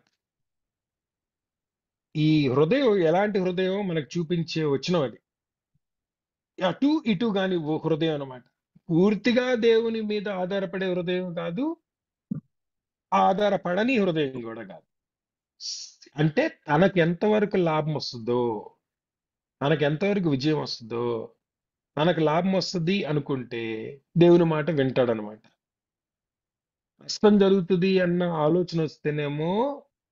ఈ హృదయం ఎలాంటి హృదయం మనకు చూపించే వచనం అది. అటు ఇటు కాని హృదయం అన్నమాట. పూర్తిగా దేవుని మీద ఆధారపడే హృదయం కాదు, ఆధారపడని హృదయం కూడా కాదు. అంటే తనకు ఎంతవరకు లాభం వస్తుందో, తనకు ఎంతవరకు విజయం వస్తుందో, తనకు లాభం వస్తుంది అనుకుంటే దేవుని మాట వింటాడనమాట. నష్టం జరుగుతుంది అన్న ఆలోచన వస్తేనేమో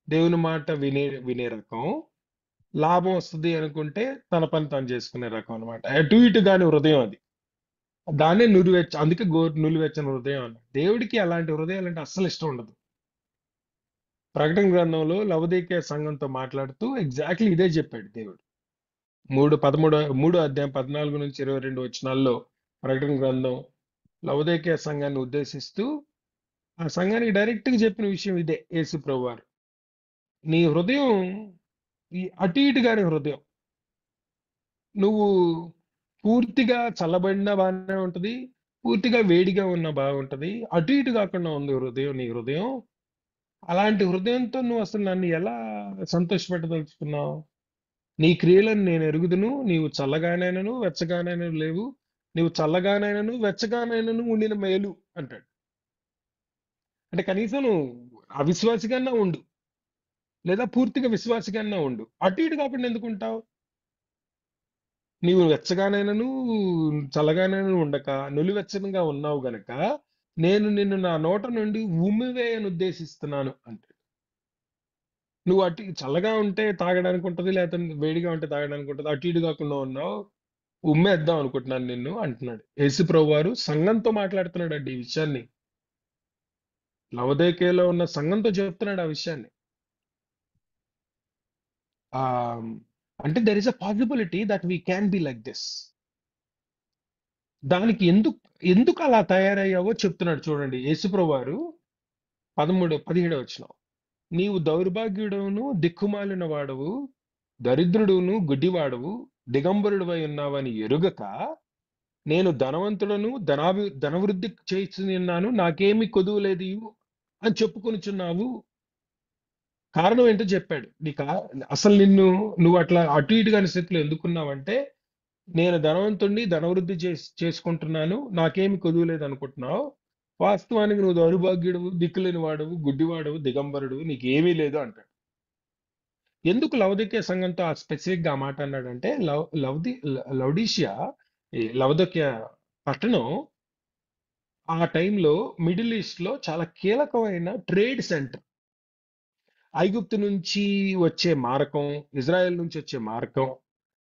దేవుని మాట వినే రకం, లాభం వస్తుంది అనుకుంటే తన పని తాను చేసుకునే రకం అనమాట. అటు ఇటు కాని హృదయం అది. దాన్నే అందుకే నులివెచ్చని హృదయం అన్న. దేవుడికి అలాంటి హృదయాలు అంటే అస్సలు ఇష్టం ఉండదు. ప్రకటన గ్రంథంలో లవదీకే సంఘంతో మాట్లాడుతూ ఎగ్జాక్ట్లీ ఇదే చెప్పాడు దేవుడు. 3 అధ్యాయం 14 నుంచి 22 వచనాల్లో ప్రకటన గ్రంథం లవదీకే సంఘాన్ని ఉద్దేశిస్తూ ఆ సంఘానికి డైరెక్ట్ గా చెప్పిన విషయం ఇదే. యేసు ప్రభువారు, నీ హృదయం ఈ అటు ఇటు గాని హృదయం. నువ్వు పూర్తిగా చల్లబడినా బాగానే ఉంటది, పూర్తిగా వేడిగా ఉన్నా బాగుంటది, అటు ఇటు కాకుండా ఉంది హృదయం, నీ హృదయం. అలాంటి హృదయంతో నువ్వు అసలు నన్ను ఎలా సంతోషపెట్టదలుచుకున్నావు? నీ క్రియలను నేను ఎరుగుదును, నీవు చల్లగానైనను వెచ్చగానైనను లేవు, నీవు చల్లగానైనను వెచ్చగానైనను ఉండిన మేలు అంటాడు. అంటే కనీసం నువ్వు అవిశ్వాసిగానే ఉండు, లేదా పూర్తిగా విశ్వాసిగానే ఉండు. అటు ఇటు కాకుండా ఎందుకు ఉంటావు? నీవు వెచ్చగానైనను చల్లగానైనా ఉండక నులివెచ్చనగా ఉన్నావు గనక నేను నిన్ను నా నోట నుండి ఉమ్మివేయను ఉద్దేశిస్తున్నాను అంటాడు. నువ్వు అటు చల్లగా ఉంటే తాగడానికి ఉంటది, లేకపోతే వేడిగా ఉంటే తాగడానికి ఉంటది, అటు ఇటు కాకుండా ఉన్నావు, ఉమ్మేద్దాం అనుకుంటున్నాను నిన్ను అంటున్నాడు. యేసు ప్రభువారు సంఘంతో మాట్లాడుతున్నాడు అండి ఈ విషయాన్ని. లవదీకేలో ఉన్న సంఘంతో చెప్తున్నాడు ఆ విషయాన్ని. అంటే there is a possibility that we can be like this. దానికి ఎందుకు అలా తయారయ్యావో చెప్తున్నాడు చూడండి. యేసుప్రభువారు 17వ వచనం, నీవు దౌర్భాగ్యుడవును దిక్కుమాలిన వాడవు, దరిద్రుడును గుడ్డివాడవు, దిగంబరుడువై ఉన్నావని ఎరుగక నేను ధనవంతుడను ధనవృద్ధి చేస్తున్నాను, నాకేమి కొదువు లేదు అని చెప్పుకొనుచున్నావు. కారణం ఏంటో చెప్పాడు. అసలు నువ్వు అట్లా అటు ఇటు కాని స్థితిలో ఎందుకున్నావంటే, నేను ధనవంతుణ్ణి, ధనవృద్ధి చేసుకుంటున్నాను, నాకేమి కొదువలేదు అనుకుంటున్నావు. వాస్తవానికి నువ్వు దౌర్భాగ్యుడు, దిక్కులేని వాడవు, గుడ్డివాడవు, దిగంబరుడు, నీకేమీ లేదు అంటాడు. ఎందుకు లవదీకియా సంఘంతో ఆ స్పెసిఫిక్ గా ఆ మాట అన్నాడంటే, లౌడీషియా, ఈ లవదీకియా పట్టణం ఆ టైంలో మిడిల్ ఈస్ట్ లో చాలా కీలకమైన ట్రేడ్ సెంటర్. ఐగుప్తు నుంచి వచ్చే మారకం, ఇజ్రాయెల్ నుంచి వచ్చే మారకం,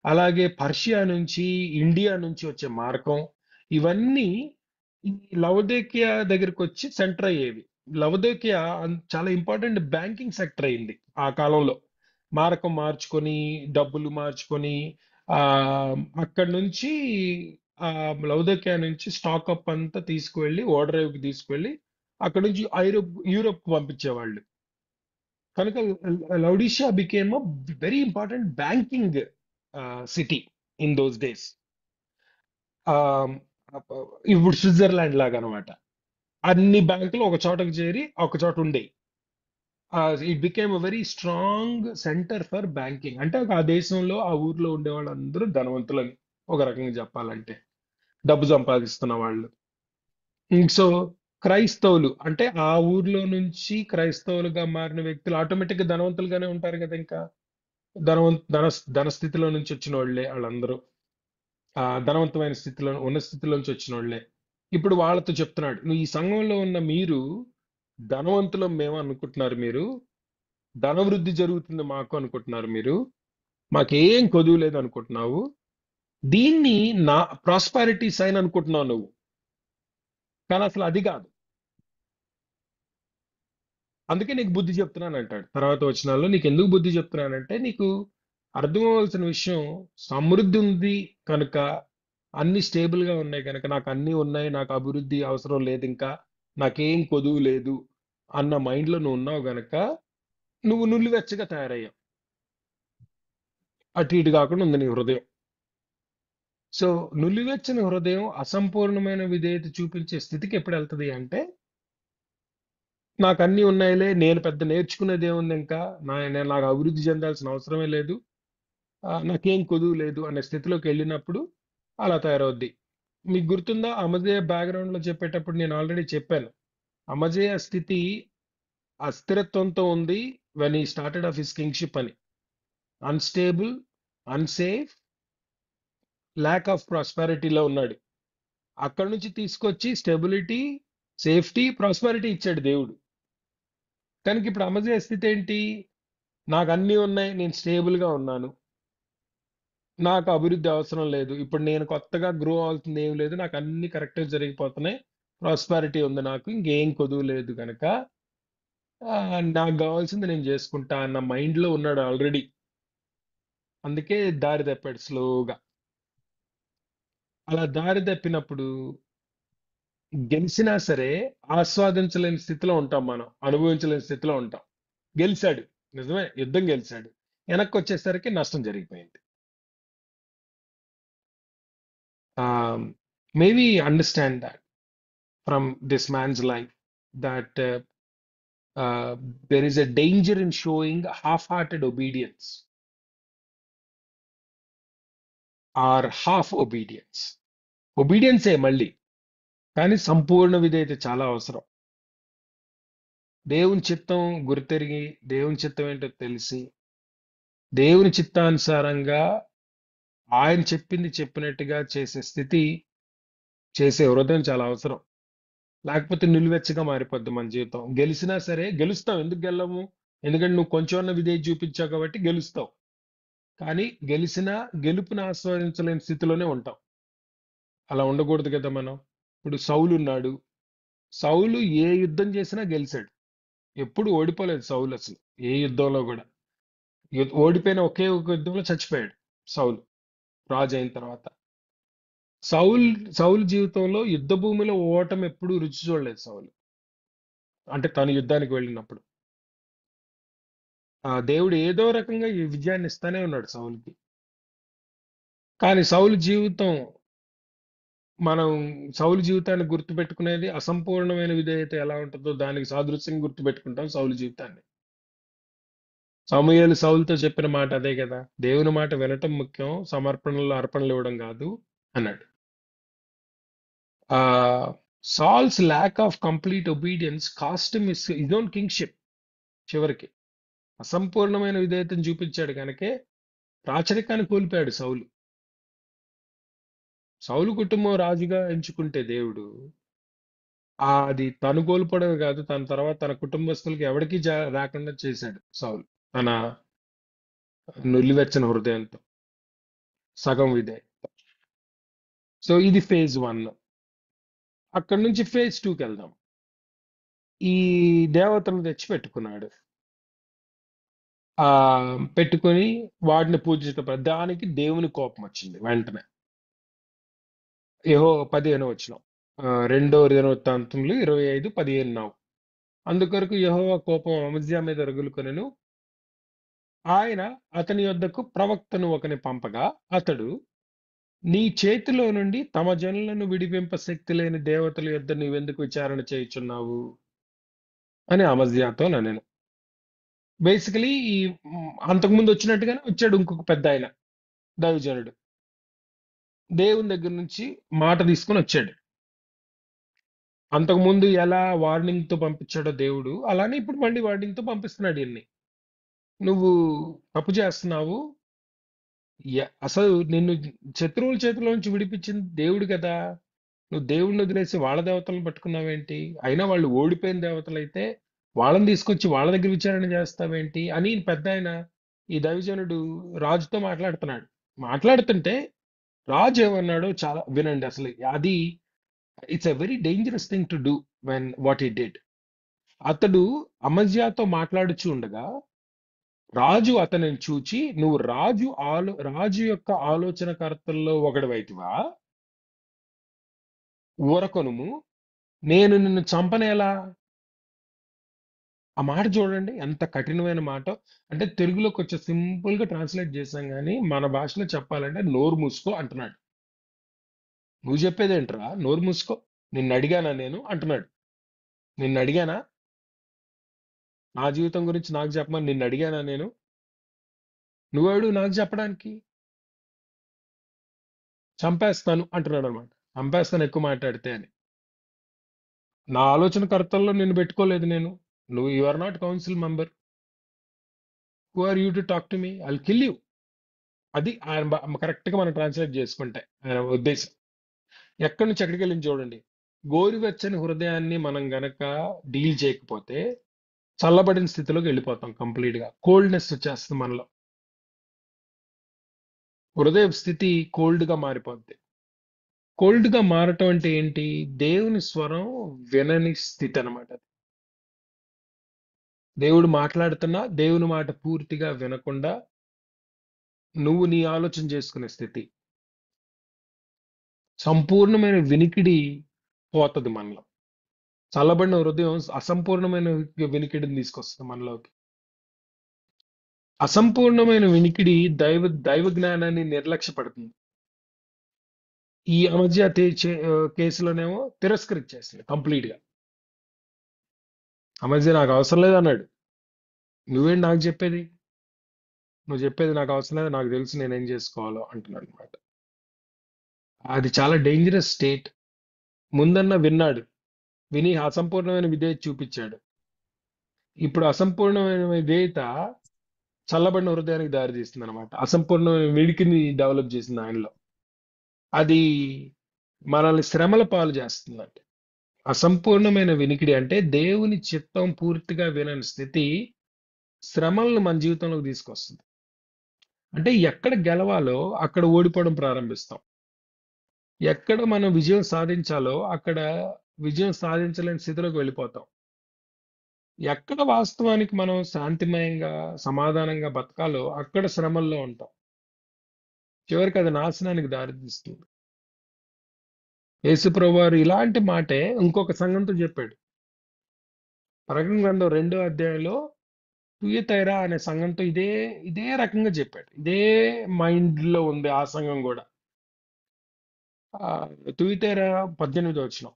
అలాగే పర్షియా నుంచి, ఇండియా నుంచి వచ్చే మారకం, ఇవన్నీ ఈ లవదీకియా దగ్గరికి వచ్చి సెంటర్ అయ్యేవి. లవదీకియా చాలా ఇంపార్టెంట్ బ్యాంకింగ్ సెక్టర్ అయింది ఆ కాలంలో. మారకం మార్చుకొని, డబ్బులు మార్చుకొని, ఆ అక్కడి నుంచి ఆ లవదీకియా నుంచి స్టాక్ అప్ అంతా తీసుకువెళ్ళి ఓడరేవుకి తీసుకువెళ్ళి అక్కడ నుంచి యూరోప్ పంపించేవాళ్ళు. కనుక Laodicea became a very important banking city in those days. ఇప్పుడు స్విట్జర్లాండ్ లాగా అనమాట. అన్ని బ్యాంకులు ఒక చోటకు చేరి ఒక చోట ఉండేవి. It became a very strong centre for banking. అంటే ఆ దేశంలో, ఆ ఊర్లో ఉండే వాళ్ళందరూ ధనవంతులని ఒక రకంగా చెప్పాలంటే, డబ్బు సంపాదిస్తున్న వాళ్ళు. సో క్రైస్తవులు అంటే ఆ ఊర్లో నుంచి క్రైస్తవులుగా మారిన వ్యక్తులు ఆటోమేటిక్ గా ధనవంతులుగానే ఉంటారు కదా. ఇంకా ధనస్థితిలో నుంచి వచ్చిన వాళ్ళే వాళ్ళందరూ. ధనవంతమైన ఉన్న స్థితిలోంచి వచ్చిన వాళ్ళే. ఇప్పుడు వాళ్ళతో చెప్తున్నాడు, నువ్వు ఈ సంఘంలో ఉన్న మీరు ధనవంతులం మేము అనుకుంటున్నారు, మీరు ధనవృద్ధి జరుగుతుంది మాకు అనుకుంటున్నారు, మీరు మాకేం కొదువు లేదు అనుకుంటున్నావు, దీన్ని నా ప్రాస్పారిటీ సైన్ అనుకుంటున్నావు నువ్వు, కానీ అసలు అది కాదు. అందుకే నీకు బుద్ధి చెప్తున్నాను అంటాడు తర్వాత వచనాల్లో. నీకు ఎందుకు బుద్ధి చెప్తున్నానంటే, నీకు అర్థం అవ్వాల్సిన విషయం, సమృద్ధి ఉంది కనుక, అన్ని స్టేబుల్ గా ఉన్నాయి కనుక, నాకు అన్ని ఉన్నాయి, నాకు అభివృద్ధి అవసరం లేదు, ఇంకా నాకేం కొదువు లేదు అన్న మైండ్ లో నువ్వు ఉన్నావు గనక నువ్వు నులివెచ్చగా తయారయ్యావు. అటు ఇటు కాకుండా ఉంది నీ హృదయం. సో నులివెచ్చని హృదయం అసంపూర్ణమైన విధేయత చూపించే స్థితికి ఎప్పుడు వెళ్తుంది అంటే, నాకు అన్ని ఉన్నాయిలే, నేను పెద్ద నేర్చుకునేది ఏముంది, ఇంకా నాకు అభివృద్ధి చెందాల్సిన అవసరమే లేదు, నాకేం కొదువు లేదు అనే స్థితిలోకి వెళ్ళినప్పుడు అలా తయారవుద్ది. మీకు గుర్తుందా, అమజేయ బ్యాక్గ్రౌండ్ లో చెప్పేటప్పుడు నేను ఆల్రెడీ చెప్పాను. అమజేయ స్థితి అస్థిరత్వంతో ఉంది వెన్ ఈ స్టార్టెడ్ ఆఫ్ హిస్ కింగ్షిప్ అని. అన్స్టేబుల్, అన్సేఫ్, ల్యాక్ ఆఫ్ ప్రాస్పారిటీలో ఉన్నాడు. అక్కడి నుంచి తీసుకొచ్చి స్టెబిలిటీ, సేఫ్టీ, ప్రాస్పారిటీ ఇచ్చాడు దేవుడు. కనుక ఇప్పుడు అమజేయ స్థితి ఏంటి? నాకు అన్నీ ఉన్నాయి, నేను స్టేబుల్ గా ఉన్నాను, నాకు అభివృద్ధి అవసరం లేదు, ఇప్పుడు నేను కొత్తగా గ్రో అవుతుంది ఏం లేదు, నాకు అన్ని కరెక్ట్గా జరిగిపోతున్నాయి, ప్రాస్పారిటీ ఉంది, నాకు ఇంకేం కొదువు లేదు కనుక నాకు కావాల్సింది నేను చేసుకుంటా అన్న మైండ్ లో ఉన్నాడు ఆల్రెడీ. అందుకే దారి తప్పాడు స్లోగా. అలా దారి తప్పినప్పుడు గెలిచినా సరే ఆస్వాదించలేని స్థితిలో ఉంటాం, మనం అనుభవించలేని స్థితిలో ఉంటాం. గెలిచాడు, నిజమే, యుద్ధం గెలిచాడు, వెనక్కి వచ్చేసరికి నష్టం జరిగిపోయింది. May we understand that from this man's life, that there is a danger in showing half-hearted obedience or half obedience. ఒబీడియన్సే మళ్ళీ, కానీ సంపూర్ణ విధేయత చాలా అవసరం. దేవుని చిత్తం గుర్తెరిగి, దేవుని చిత్తం ఏంటో తెలిసి, దేవుని చిత్తానుసారంగా ఆయన చెప్పింది చెప్పినట్టుగా చేసే స్థితి, చేసే హృదయం చాలా అవసరం. లేకపోతే నిలువెచ్చగా మారిపోద్ది మన జీవితం. గెలిచినా సరే, గెలుస్తాం, ఎందుకు గెలము? ఎందుకంటే నువ్వు కొంచెం విధేయత చూపించావు కాబట్టి గెలుస్తావు. కానీ గెలుపుని ఆస్వాదించలేని స్థితిలోనే ఉంటాం. అలా ఉండకూడదు కదా మనం. ఇప్పుడు సౌలు ఉన్నాడు, సౌలు ఏ యుద్ధం చేసినా గెలిచాడు, ఎప్పుడు ఓడిపోలేదు సౌలు అసలు ఏ యుద్ధంలో కూడా. ఓడిపోయిన ఒకే ఒక యుద్ధంలో చచ్చిపోయాడు సౌలు రాజు అయిన తర్వాత. సౌలు జీవితంలో యుద్ధ భూమిలో ఓటమి ఎప్పుడు రుచి చూడలేదు సౌలు. అంటే తను యుద్ధానికి వెళ్ళినప్పుడు దేవుడు ఏదో రకంగా ఈ విజయాన్ని ఇస్తానే ఉన్నాడు సౌలుకి. కానీ మనం సౌలు జీవితాన్ని గుర్తుపెట్టుకునేది, అసంపూర్ణమైన విధేయత ఎలా ఉంటుందో దానికి సాదృశ్యంగా గుర్తుపెట్టుకుంటాం సౌలు జీవితాన్ని. సమూయేలు సౌలుతో చెప్పిన మాట అదే కదా, దేవుని మాట వినటం ముఖ్యం, సమర్పణలు అర్పణలు ఇవ్వడం కాదు అన్నాడు. ఆ Saul's lack of complete obedience cost his own kingship. చివరికి అసంపూర్ణమైన విధేయతను చూపించాడు కనుకే రాచరికాన్ని కోల్పోయాడు సౌలు. సౌలు కుటుంబం రాజుగా ఎంచుకుంటే దేవుడు అది తను కోల్పోవడమే కాదు, తన తర్వాత తన కుటుంబస్తులకి ఎవరికీ రాకుండా చేశాడు సౌలు తన నులివెచ్చని హృదయంతో, సగం విధేయ. సో ఇది ఫేజ్ 1. అక్కడి నుంచి ఫేజ్ 2కి వెళ్దాం. ఈ దేవతలను తెచ్చి పెట్టుకున్నాడు. ఆ పెట్టుకొని వాటిని పూజించడం, దానికి దేవుని కోపం వచ్చింది వెంటనే. 15 వచనం, 2వ దినవృత్తాంతములు 25:15. అందుకొరకు యెహోవా కోపం అమజ్యా మీద రగులుకొనెను. ఆయన అతని యొద్దకు ప్రవక్తను ఒకని పంపగా అతడు, నీ చేతిలో నుండి తమ జనులను విడిపింప శక్తి లేని దేవతల యొద్ద నీవెందుకు విచారణ చేయుచున్నావు అని అమజ్యాతో నేను. బేసికలీ ఈ అంతకుముందు వచ్చినట్టుగానే వచ్చాడు ఇంకొక పెద్ద ఆయన దైవజనుడు, దేవుని దగ్గర నుంచి మాట తీసుకొని వచ్చాడు. అంతకుముందు ఎలా వార్నింగ్ తో పంపించాడో దేవుడు, అలానే ఇప్పుడు మళ్ళీ వార్నింగ్ తో పంపిస్తున్నాడు. ఇన్ని నువ్వు తప్పు చేస్తున్నావు, అసలు నిన్ను శత్రువుల చేతిలో నుంచి విడిపించింది దేవుడు కదా, నువ్వు దేవుడిని వదిలేసి వాళ్ళ దేవతలను పట్టుకున్నావేంటి, అయినా వాళ్ళు ఓడిపోయిన దేవతలు అయితే వాళ్ళని తీసుకొచ్చి వాళ్ళ దగ్గర విచారణ చేస్తావేంటి అని పెద్ద ఆయన ఈ దైవజనుడు రాజుతో మాట్లాడుతున్నాడు. మాట్లాడుతుంటే రాజు ఏమన్నాడో చాలా వినండి. అసలు అది it's a very dangerous thing to do when what he did. అతడు అమజ్యాతో మాట్లాడుచూ ఉండగా రాజు అతనిని చూచి, నువ్వు రాజు యొక్క ఆలోచనకర్తల్లో ఒకడివైతివా, ఊరకొనుము, నేను నిన్ను చంపనేలా. ఆ మాట చూడండి ఎంత కఠినమైన మాట. అంటే తెలుగులోకి వచ్చే సింపుల్ గా ట్రాన్స్లేట్ చేశాం, కానీ మన భాషలో చెప్పాలంటే నోరు మూసుకో అంటున్నాడు. నువ్వు చెప్పేదేంట్రా, నోరు మూసుకో, నిన్ను అడిగానా నేను అంటున్నాడు. నిన్ను అడిగానా, నా జీవితం గురించి నాకు చెప్పమని నిన్ను అడిగానా నేను, నువ్వాడు నాకు చెప్పడానికి, చంపేస్తాను అంటున్నాడు అనమాట. చంపేస్తాను ఎక్కువ మాట్లాడితే అని. నా ఆలోచనకర్తల్లో నిన్ను పెట్టుకోలేదు నేను, నువ్వు you are not council member, who are you to talk to me, I'll kill you. అది ఆయన కరెక్ట్ గా మనం ట్రాన్స్లేట్ చేసుకుంటే ఆయన ఉద్దేశం. ఎక్కడి నుంచి ఎక్కడికి వెళ్ళింది చూడండి. గోరువెచ్చని హృదయాన్ని మనం గనక డీల్ చేయకపోతే చల్లబడిన స్థితిలోకి వెళ్ళిపోతాం, కంప్లీట్ గా కోల్డ్నెస్ వచ్చేస్తుంది మనలో. హృదయ స్థితి కోల్డ్ గా మారిపోద్ది. కోల్డ్ గా మారటం అంటే ఏంటి, దేవుని స్వరం వినని స్థితి అనమాట. దేవుడు మాట్లాడుతున్నా దేవుని మాట పూర్తిగా వినకుండా నువ్వు నీ ఆలోచన చేసుకునే స్థితి. సంపూర్ణమైన వినికిడి పోతుంది మనలో. చల్లబడిన హృదయం అసంపూర్ణమైన వినికిడిని తీసుకొస్తుంది మనలోకి. అసంపూర్ణమైన వినికిడి దైవ జ్ఞానాన్ని నిర్లక్ష్యపడుతుంది. ఈ అమజ్య కేసులోనేమో తిరస్కరించేస్తుంది కంప్లీట్ గా. అమజ్య నాకు అవసరం లేదు అన్నాడు. నువ్వేంటి నాకు చెప్పేది, నువ్వు చెప్పేది నాకు అవసరం లేదు, నాకు తెలుసు నేనేం చేసుకోవాలో అంటున్నాడు అనమాట. అది చాలా డేంజరస్ స్టేట్. ముందన్న విన్నాడు, విని అసంపూర్ణమైన విధేయత చూపించాడు. ఇప్పుడు అసంపూర్ణమైన విధేయత చల్లబడిన హృదయానికి దారి తీస్తుంది అనమాట. అసంపూర్ణమైన విడికిని డెవలప్ చేసింది ఆయనలో. అది మనల్ని శ్రమల పాలు చేస్తుందండి. అసంపూర్ణమైన వినికిడి అంటే దేవుని చిత్తం పూర్తిగా వినని స్థితి శ్రమలను మన జీవితంలోకి తీసుకొస్తుంది. అంటే ఎక్కడ గెలవాలో అక్కడ ఓడిపోవడం ప్రారంభిస్తాం, ఎక్కడ మనం విజయం సాధించాలో అక్కడ విజయం సాధించలేని స్థితిలోకి వెళ్ళిపోతాం, ఎక్కడ వాస్తవానికి మనం శాంతిమయంగా సమాధానంగా బతకాలో అక్కడ శ్రమల్లో ఉంటాం. చివరికి అది నాశనానికి దారితీస్తుంది. యేసుప్రభువు వారు ఇలాంటి మాటే ఇంకొక సంఘంతో చెప్పాడు. ప్రకటన గ్రంథం 2వ అధ్యాయంలో తుయతైరా అనే సంఘంతో ఇదే రకంగా చెప్పాడు. ఇదే మైండ్ లో ఉంది ఆ సంఘం కూడా. తుయతైరా 18వ వచనం,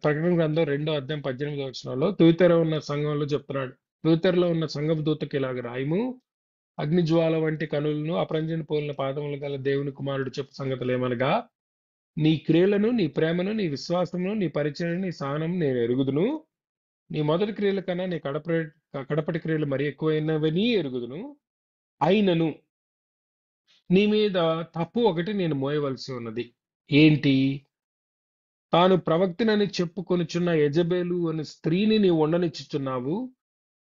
ప్రకటన గ్రంథం 2వ అధ్యాయం 18వ వచనంలో తుయతైరా ఉన్న సంఘంలో చెప్తున్నాడు, లూథర్లో ఉన్న సంఘపు దూతకి ఇలాగ రాయము, అగ్నిజ్వాల వంటి కనులను అపరంజిని పోలిన పాదములు గల దేవుని కుమారుడు చెప్పు సంగతులు ఏమనగా, నీ క్రియలను, నీ ప్రేమను, నీ విశ్వాసమును, నీ పరిచయం, నీ సహనం నేను ఎరుగుదును. నీ మొదటి క్రియల కన్నా నీ కడపటి క్రియలు మరి ఎక్కువైనవని ఎరుగుదును. అయినను నీ మీద తప్పు ఒకటి నేను మోయవలసి ఉన్నది. ఏంటి? తాను ప్రవక్తనని చెప్పుకొనుచున్న యెజబెలు అనే స్త్రీని నీవు ఉండనిచ్చుచున్నావు.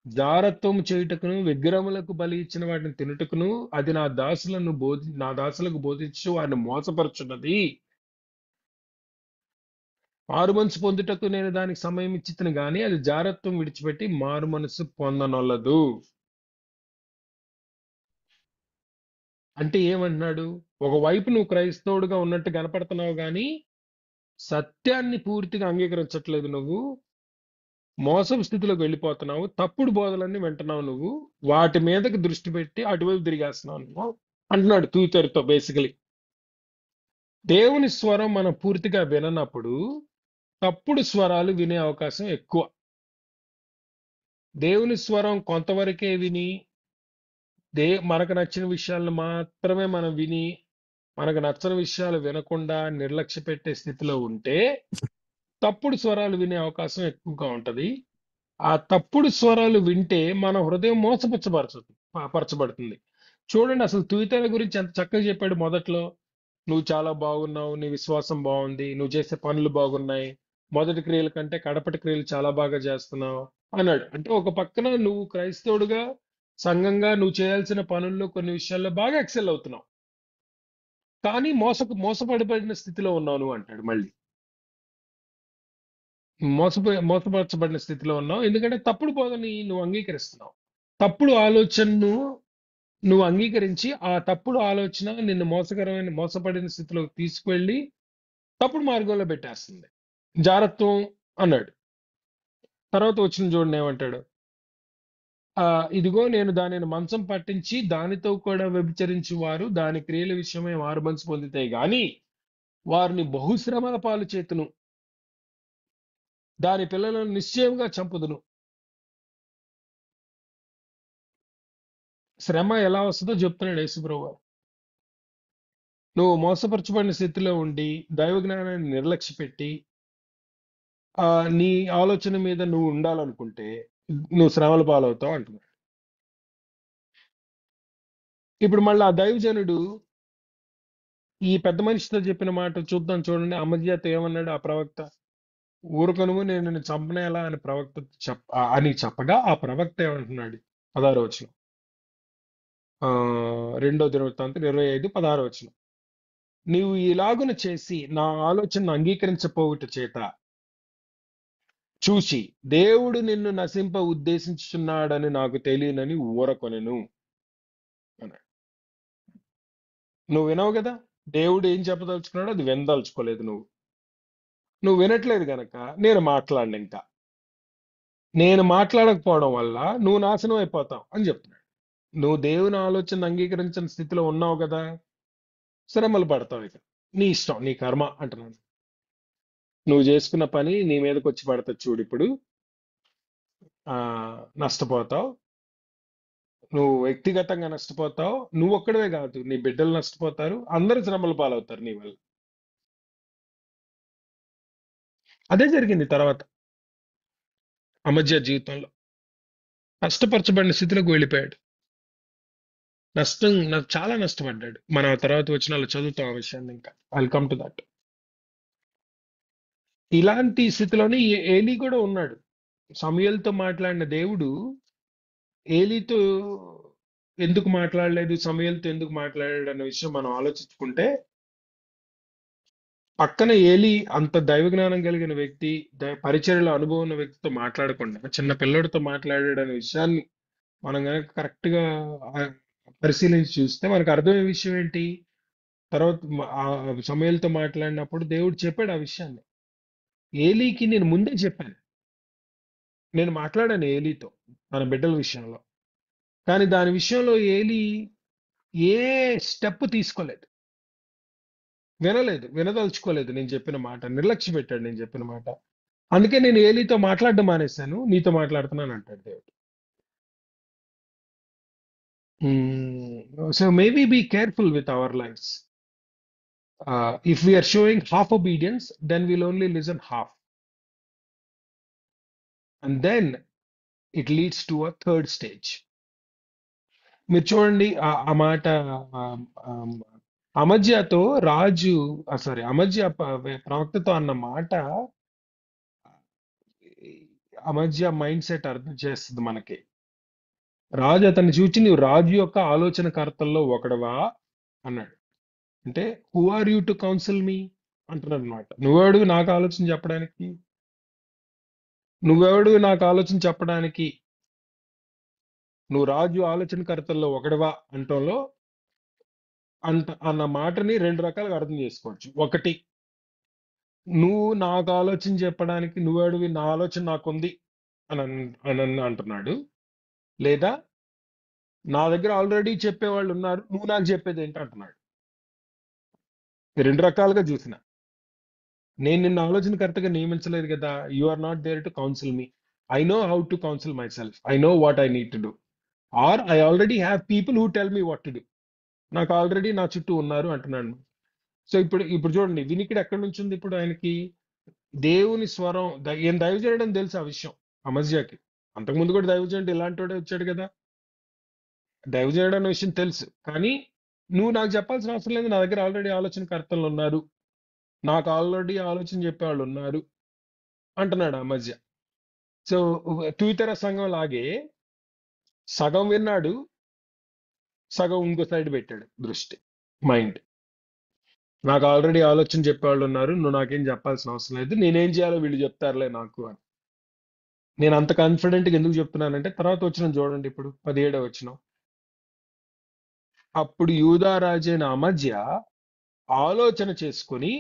జారత్వము చేయుటకును, విగ్రహములకు బలి ఇచ్చిన వాటిని తినుటకును అది నా దాసులకు బోధించు వారిని మోసపరుచున్నది. మారు మనసు పొందుటకు నేను దానికి సమయం ఇచ్చితిని గాని అది జారత్వం విడిచిపెట్టి మారు మనసు పొందనొల్లదు. అంటే ఏమంటున్నాడు? ఒకవైపు నువ్వు క్రైస్తవుడుగా ఉన్నట్టు కనపడుతున్నావు కానీ సత్యాన్ని పూర్తిగా అంగీకరించట్లేదు. నువ్వు మోసపు స్థితిలోకి వెళ్ళిపోతున్నావు. తప్పుడు బోధలన్నీ వింటున్నావు. నువ్వు వాటి మీదకి దృష్టి పెట్టి అటువైపు తిరిగేస్తున్నావు నువ్వు అంటున్నాడు తూతరితో. బేసికలీ దేవుని స్వరం మనం పూర్తిగా విననప్పుడు తప్పుడు స్వరాలు వినే అవకాశం ఎక్కువ. దేవుని స్వరం కొంతవరకే విని మనకు నచ్చిన విషయాలను మాత్రమే మనం విని మనకు నచ్చని విషయాలు వినకుండా నిర్లక్ష్య పెట్టే స్థితిలో ఉంటే తప్పుడు స్వరాలు వినే అవకాశం ఎక్కువగా ఉంటది. ఆ తప్పుడు స్వరాలు వింటే మన హృదయం పరచబడుతుంది. చూడండి, అసలు తుయితేర గురించి ఎంత చక్కగా చెప్పాడు మొదట్లో. నువ్వు చాలా బాగున్నావు, నీ విశ్వాసం బాగుంది, నువ్వు చేసే పనులు బాగున్నాయి, మొదటి క్రియల కంటే కడపటి క్రియలు చాలా బాగా చేస్తున్నావు అన్నాడు. అంటే ఒక పక్కన నువ్వు క్రైస్తవుడుగా సంఘంగా నువ్వు చేయాల్సిన పనుల్లో కొన్ని విషయాల్లో బాగా ఎక్సెల్ అవుతున్నావు, కానీ మోసపడిన స్థితిలో ఉన్నావు నువ్వు అంటాడు. మళ్ళీ మోసపరచబడిన స్థితిలో ఉన్నావు, ఎందుకంటే తప్పుడు బోధని నువ్వు అంగీకరిస్తున్నావు. తప్పుడు ఆలోచనను నువ్వు అంగీకరించి ఆ తప్పుడు ఆలోచన నిన్ను మోసపడిన స్థితిలోకి తీసుకువెళ్ళి తప్పుడు మార్గంలో పెట్టేస్తుంది. జారత్వం అన్నాడు. తర్వాత వచ్చిన చూడండి ఏమంటాడు. ఇదిగో నేను దానిని మంచం పట్టించి దానితో కూడా వ్యభిచరించి వారు దాని క్రియల విషయమై మారు మనసు పొందితే గాని వారిని బహుశ్రమల పాలు చేతును, దాని పిల్లలను నిశ్చయంగా చంపుదును. శ్రమ ఎలా వస్తుందో చెప్తున్నాడు యేసుప్రభు. నువ్వు మోసపరచబడిన స్థితిలో ఉండి దైవ జ్ఞానాన్ని నిర్లక్ష్య పెట్టి నీ ఆలోచన మీద నువ్వు ఉండాలనుకుంటే నువ్వు శ్రమల పాలవుతావు అంటున్నాడు. ఇప్పుడు మళ్ళీ ఆ దైవజనుడు ఈ పెద్ద మనిషితో చెప్పిన మాట చూడండి. అమజ్యాతో ఏమన్నాడు ఆ ప్రవక్త? ఊరుకనుము, నేను నిన్ను చంపనేలా అని ప్రవక్త అని చెప్పగా ఆ ప్రవక్త ఏమంటున్నాడు? 16వ వచనం, 2వ దినవృత్తాంతం 25:16 వచనం. నీవు ఇలాగున చేసి నా ఆలోచనను అంగీకరించపోవుట చేత చూసి దేవుడు నిన్ను నశింప ఉద్దేశించుచున్నాడని నాకు తెలియనని ఊరకొనెను అన్నాడు. నువ్వు వినవు కదా, దేవుడు ఏం చెప్పదలుచుకున్నాడో అది వినదలుచుకోలేదు. నువ్వు వినట్లేదు గనక నేను మాట్లాడను. ఇంకా నేను మాట్లాడకపోవడం వల్ల నువ్వు నాశనం అయిపోతావు అని చెప్తున్నాడు. నువ్వు దేవుని ఆలోచన అంగీకరించిన స్థితిలో ఉన్నావు కదా, శ్రమలు పడతావు. ఇక నీ ఇష్టం, నీ కర్మ అంటున్నాను. నువ్వు చేసుకున్న పని నీ మీదకి వచ్చి పడతా చూడు. ఇప్పుడు నష్టపోతావు, నువ్వు వ్యక్తిగతంగా నష్టపోతావు. నువ్వు ఒక్కడవే కాదు, నీ బిడ్డలు నష్టపోతారు, అందరూ శ్రమల పాలవుతారు నీ వల్ల. అదే జరిగింది తర్వాత అమజ్య జీవితంలో. నష్టపరచబడిన స్థితిలోకి వెళ్ళిపోయాడు. చాలా నష్టపడ్డాడు. మన తర్వాత వచ్చిన వాళ్ళు చదువుతాం ఆ విషయాన్ని. ఇంకా ఐల్ కమ్ టు దట్. ఇలాంటి స్థితిలోనే ఏలీ కూడా ఉన్నాడు. సమూయేలుతో మాట్లాడిన దేవుడు ఏలీతో ఎందుకు మాట్లాడలేదు, సమూయేలుతో ఎందుకు మాట్లాడాడు అన్న విషయం మనం ఆలోచించుకుంటే, పక్కన ఏలీ అంత దైవ జ్ఞానం కలిగిన వ్యక్తి, పరిచర్యలో అనుభవం ఉన్న వ్యక్తితో మాట్లాడకుండా చిన్న పిల్లడితో మాట్లాడాడు అనే విషయాన్ని మనం కనుక కరెక్ట్ గా పరిశీలించి చూస్తే మనకు అర్థమయ్యే విషయం ఏంటి? తర్వాత సమూయేలుతో మాట్లాడినప్పుడు దేవుడు చెప్పాడు ఆ విషయాన్ని. ఏలీకి నేను ముందే చెప్పాను, నేను మాట్లాడాను ఏలీతో తన బిడ్డల విషయంలో, కానీ దాని విషయంలో ఏలీ ఏ స్టెప్ తీసుకోలేదు, వినదలుచుకోలేదు నేను చెప్పిన మాట, నిర్లక్ష్య పెట్టాడు నేను చెప్పిన మాట. అందుకే నేను ఏలీతో మాట్లాడడం మానేశాను, నీతో మాట్లాడుతున్నాను అంటాడు దేవుడు. So maybe be careful with our lives. If we are showing half obedience, then we'll only listen half. And then it leads to a third stage. మీరు చూడండి ఆ మాట అమజ్యాతో రాజు సారీ అమజ్య ప్రవక్తతో అన్న మాట అమజ్య మైండ్ సెట్ అర్థం చేస్తుంది మనకి. రాజు అతన్ని చూచి నువ్వు రాజు యొక్క ఆలోచనకర్తల్లో ఒకడవా అన్నాడు. అంటే who are you to counsel me అంటున్నాడు అనమాట. నువ్వెవడు నాకు ఆలోచన చెప్పడానికి, నువ్వెవడు నాకు ఆలోచన చెప్పడానికి, నువ్వు రాజు ఆలోచనకర్తల్లో ఒకడవా అంటంలో అన్న మాటని రెండు రకాలుగా అర్థం చేసుకోవచ్చు. ఒకటి, నువ్వు నాకు ఆలోచన చెప్పడానికి నువ్వెవడివి, నా ఆలోచన నాకుంది అని అంటున్నాడు. లేదా నా దగ్గర ఆల్రెడీ చెప్పేవాళ్ళు ఉన్నారు, నువ్వు నాకు చెప్పేది ఏంటి అంటున్నాడు. ఈ రెండు రకాలుగా చూసిన. నేను నిన్ను ఆలోచనకర్తగా నియమించలేదు కదా. You are not there to counsel me. I know how to counsel myself. I know what I need to do. Or I already have people who tell me what to do. నాకు already నా చుట్టూ ఉన్నారు అంటున్నాడు. So ఇప్పుడు చూడండి, వినికిడి ఎక్కడి నుంచి ఉంది ఇప్పుడు ఆయనకి? దేవుని స్వరం ఏం దైవజనుడు అని తెలుసు ఆ విషయం అమజ్యాకి. అంతకుముందు కూడా దైవజనుడు ఇలాంటి వాడే వచ్చాడు కదా. దైవజనుడు అన్న విషయం తెలుసు, కానీ నువ్వు నాకు చెప్పాల్సిన అవసరం లేదు, నా దగ్గర ఆల్రెడీ ఆలోచనకర్తలు ఉన్నారు, నాకు ఆల్రెడీ ఆలోచన చెప్పేవాళ్ళు ఉన్నారు అంటున్నాడు అమజ్య. సో ట్విటర్ సంఘం లాగే సగం విన్నాడు, సగం ఇంకో సైడ్ పెట్టాడు దృష్టి, మైండ్. నాకు ఆల్రెడీ ఆలోచన చెప్పేవాళ్ళు ఉన్నారు, నువ్వు నాకేం చెప్పాల్సిన అవసరం లేదు, నేనేం చేయాలో వీళ్ళు చెప్తారులే నాకు అని. నేను అంత కాన్ఫిడెంట్గా ఎందుకు చెప్తున్నానంటే తర్వాత వచ్చిన చూడండి, ఇప్పుడు 17వ వచనం. అప్పుడు యూదా రాజైన అమజ్య ఆలోచన చేసుకుని,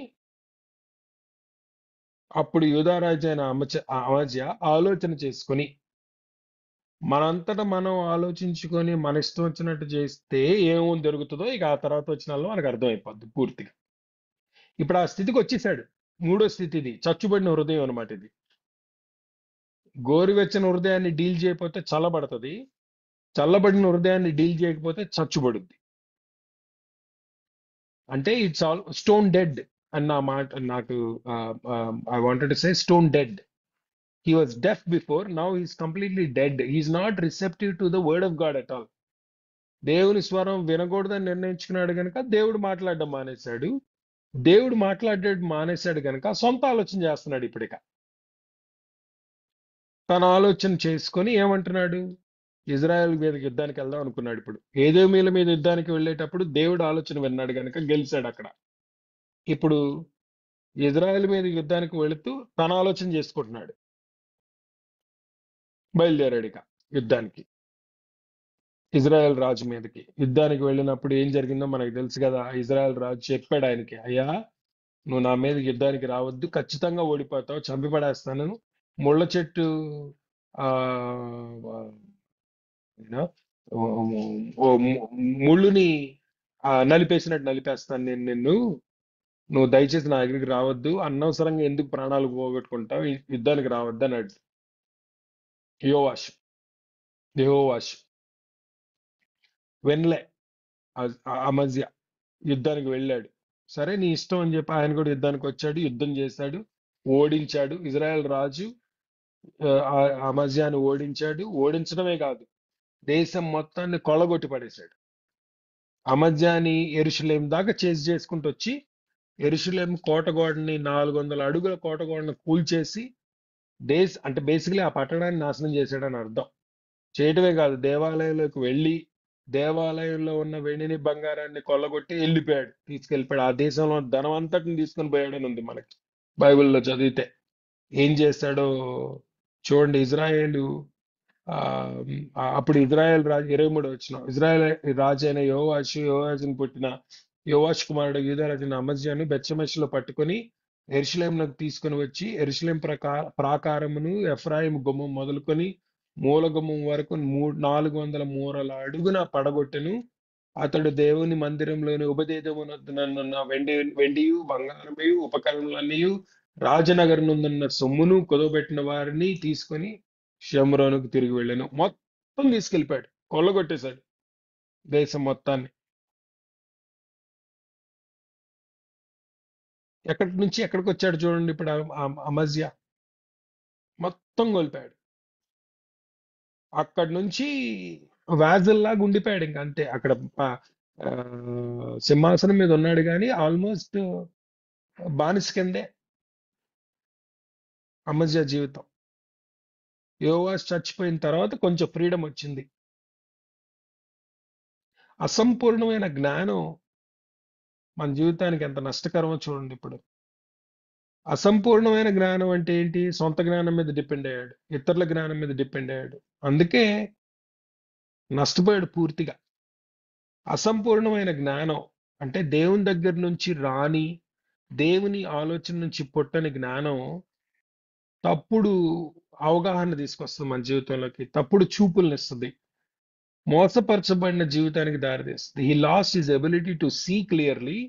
అమజ్య ఆలోచన చేసుకుని, మనంతటా మనం ఆలోచించుకొని మన ఇష్టం వచ్చినట్టు చేస్తే ఏమో జరుగుతుందో ఇక ఆ తర్వాత వచ్చిన వాళ్ళు మనకు అర్థమైపోద్ది పూర్తిగా. ఇప్పుడు ఆ స్థితికి వచ్చేసాడు. మూడో స్థితి ఇది, చచ్చుబడిన హృదయం అనమాట. ఇది గోరువెచ్చని హృదయాన్ని డీల్ చేయకపోతే చల్లబడుతుంది, చల్లబడిన హృదయాన్ని డీల్ చేయకపోతే చచ్చుబడుద్ది. అంటే ఇట్స్ ఆల్ స్టోన్ డెడ్ అన్న మాట. నాకు I wanted to say stone dead. He was deaf before, now he's completely dead. He's not receptive to the word of God at all. దేవుని స్వరం వినకూడదని నిర్ణయించుకున్నాడు కనుక దేవుడు మాట్లాడడం మానేశాడు. దేవుడు మాట్లాడడం మానేశాడు కనుక సొంత ఆలోచన చేస్తున్నాడు. ఇప్పుడిక తన ఆలోచన చేసుకొని ఏమంటున్నాడు, ఇజ్రాయెల్ మీద యుద్ధానికి వెళ్దాం అనుకున్నాడు. ఇప్పుడు ఏదోమీల మీద యుద్ధానికి వెళ్ళేటప్పుడు దేవుడు ఆలోచన విన్నాడు కనుక గెలిచాడు అక్కడ. ఇప్పుడు ఇజ్రాయెల్ మీద యుద్ధానికి వెళుతూ తన ఆలోచన చేసుకుంటున్నాడు. బయలుదేరాడు ఇక యుద్ధానికి, ఇజ్రాయెల్ రాజు మీదకి. యుద్ధానికి వెళ్ళినప్పుడు ఏం జరిగిందో మనకు తెలుసు కదా. ఇజ్రాయెల్ రాజు చెప్పాడు ఆయనకి, అయ్యా నువ్వు నా మీద యుద్ధానికి రావద్దు, ఖచ్చితంగా ఓడిపోతావు, చంపిపడేస్తాను. ముళ్ళ చెట్టు ఆ ముళ్ళుని నలిపేసినట్టు నలిపేస్తాను నేను నిన్ను, నువ్వు దయచేసి నా దగ్గరికి రావద్దు, అనవసరంగా ఎందుకు ప్రాణాలు పోగొట్టుకుంటావు, యుద్ధానికి రావద్దు అన్నాడు యెహోవాషు. వెన్లే అమజ్య యుద్ధానికి వెళ్ళాడు. సరే నీ ఇష్టం అని చెప్పి ఆయన కూడా యుద్ధానికి వచ్చాడు, యుద్ధం చేశాడు, ఓడించాడు. ఇజ్రాయెల్ రాజు అమజ్యాను ఓడించాడు. ఓడించడమే కాదు, దేశం మొత్తాన్ని కొల్లగొట్టి పడేశాడు. అమజ్యాని యెరూషలేం దాకా చేసి చేసుకుంటూ వచ్చి యెరూషలేం కోటగోడని 400 అడుగుల కోటగోడని కూల్చేసి అంటే బేసికలీ ఆ పట్టణాన్ని నాశనం చేశాడని అర్థం. చేయటమే కాదు, దేవాలయంలోకి వెళ్ళి దేవాలయంలో ఉన్న వెండిని బంగారాన్ని కొల్లగొట్టి తీసుకెళ్ళిపోయాడు. ఆ దేశంలో ధనం అంతటిని తీసుకొని పోయాడని ఉంది మనకి బైబిల్లో చదివితే. ఏం చేశాడో చూడండి. అప్పుడు ఇజ్రాయెల్ రాజు 23వ వచనం. ఇజ్రాయెల్ రాజు అయిన యోవాషుని పుట్టిన యోవాష్ కుమారుడు యూదారాజైన అమజ్యాను బెత్షెమెషులో పట్టుకొని యెరూషలేమునకు తీసుకుని వచ్చి యెరూషలేం ప్రాకారమును ఎఫ్రాయిము గుమ్మం మొదలుకొని మూల గుమ్మం వరకు 400 మూరల అడుగున పడగొట్టెను. అతడు దేవుని మందిరంలోని ఉపదేశమునందున్న వెండియు బంగారమయు ఉపకరణలన్నీ రాజనగర్ నుందున్న సొమ్మును కుదవబెట్టిన వారిని తీసుకొని షమ్రోనుకు తిరిగి వెళ్ళాను. మొత్తం తీసుకెళ్ళిపోయాడు, కొల్లగొట్టేశాడు. దేశం మొత్తాన్ని. ఎక్కడి నుంచి ఎక్కడికి వచ్చాడు చూడండి ఇప్పుడు అమజ్యా మొత్తం కోల్పోయాడు. అక్కడి నుంచి వ్యాజల్లాగా ఉండిపోయాడు ఇంక అంతే. అక్కడ ఆ, సింహాసనం మీద ఉన్నాడు కానీ ఆల్మోస్ట్ బానిస కిందే అమజ్యా జీవితం. యోవాష్ చచ్చిపోయిన తర్వాత కొంచెం ఫ్రీడమ్ వచ్చింది. అసంపూర్ణమైన జ్ఞానం మన జీవితానికి ఎంత నష్టకరమో చూడండి ఇప్పుడు. అసంపూర్ణమైన జ్ఞానం అంటే ఏంటి? సొంత జ్ఞానం మీద డిపెండ్ అయ్యాడు, ఇతరుల జ్ఞానం మీద డిపెండ్ అయ్యాడు, అందుకే నష్టపోయాడు పూర్తిగా. అసంపూర్ణమైన జ్ఞానం అంటే దేవుని దగ్గర నుంచి రాని, దేవుని ఆలోచన నుంచి పుట్టని జ్ఞానం తప్పుడు అవగాహన తీసుకొస్తుంది మన జీవితంలోకి, తప్పుడు చూపుల్ని ఇస్తుంది, మోసపరచబడిన జీవితానికి దారితీస్తుంది. He lost his ability to see clearly,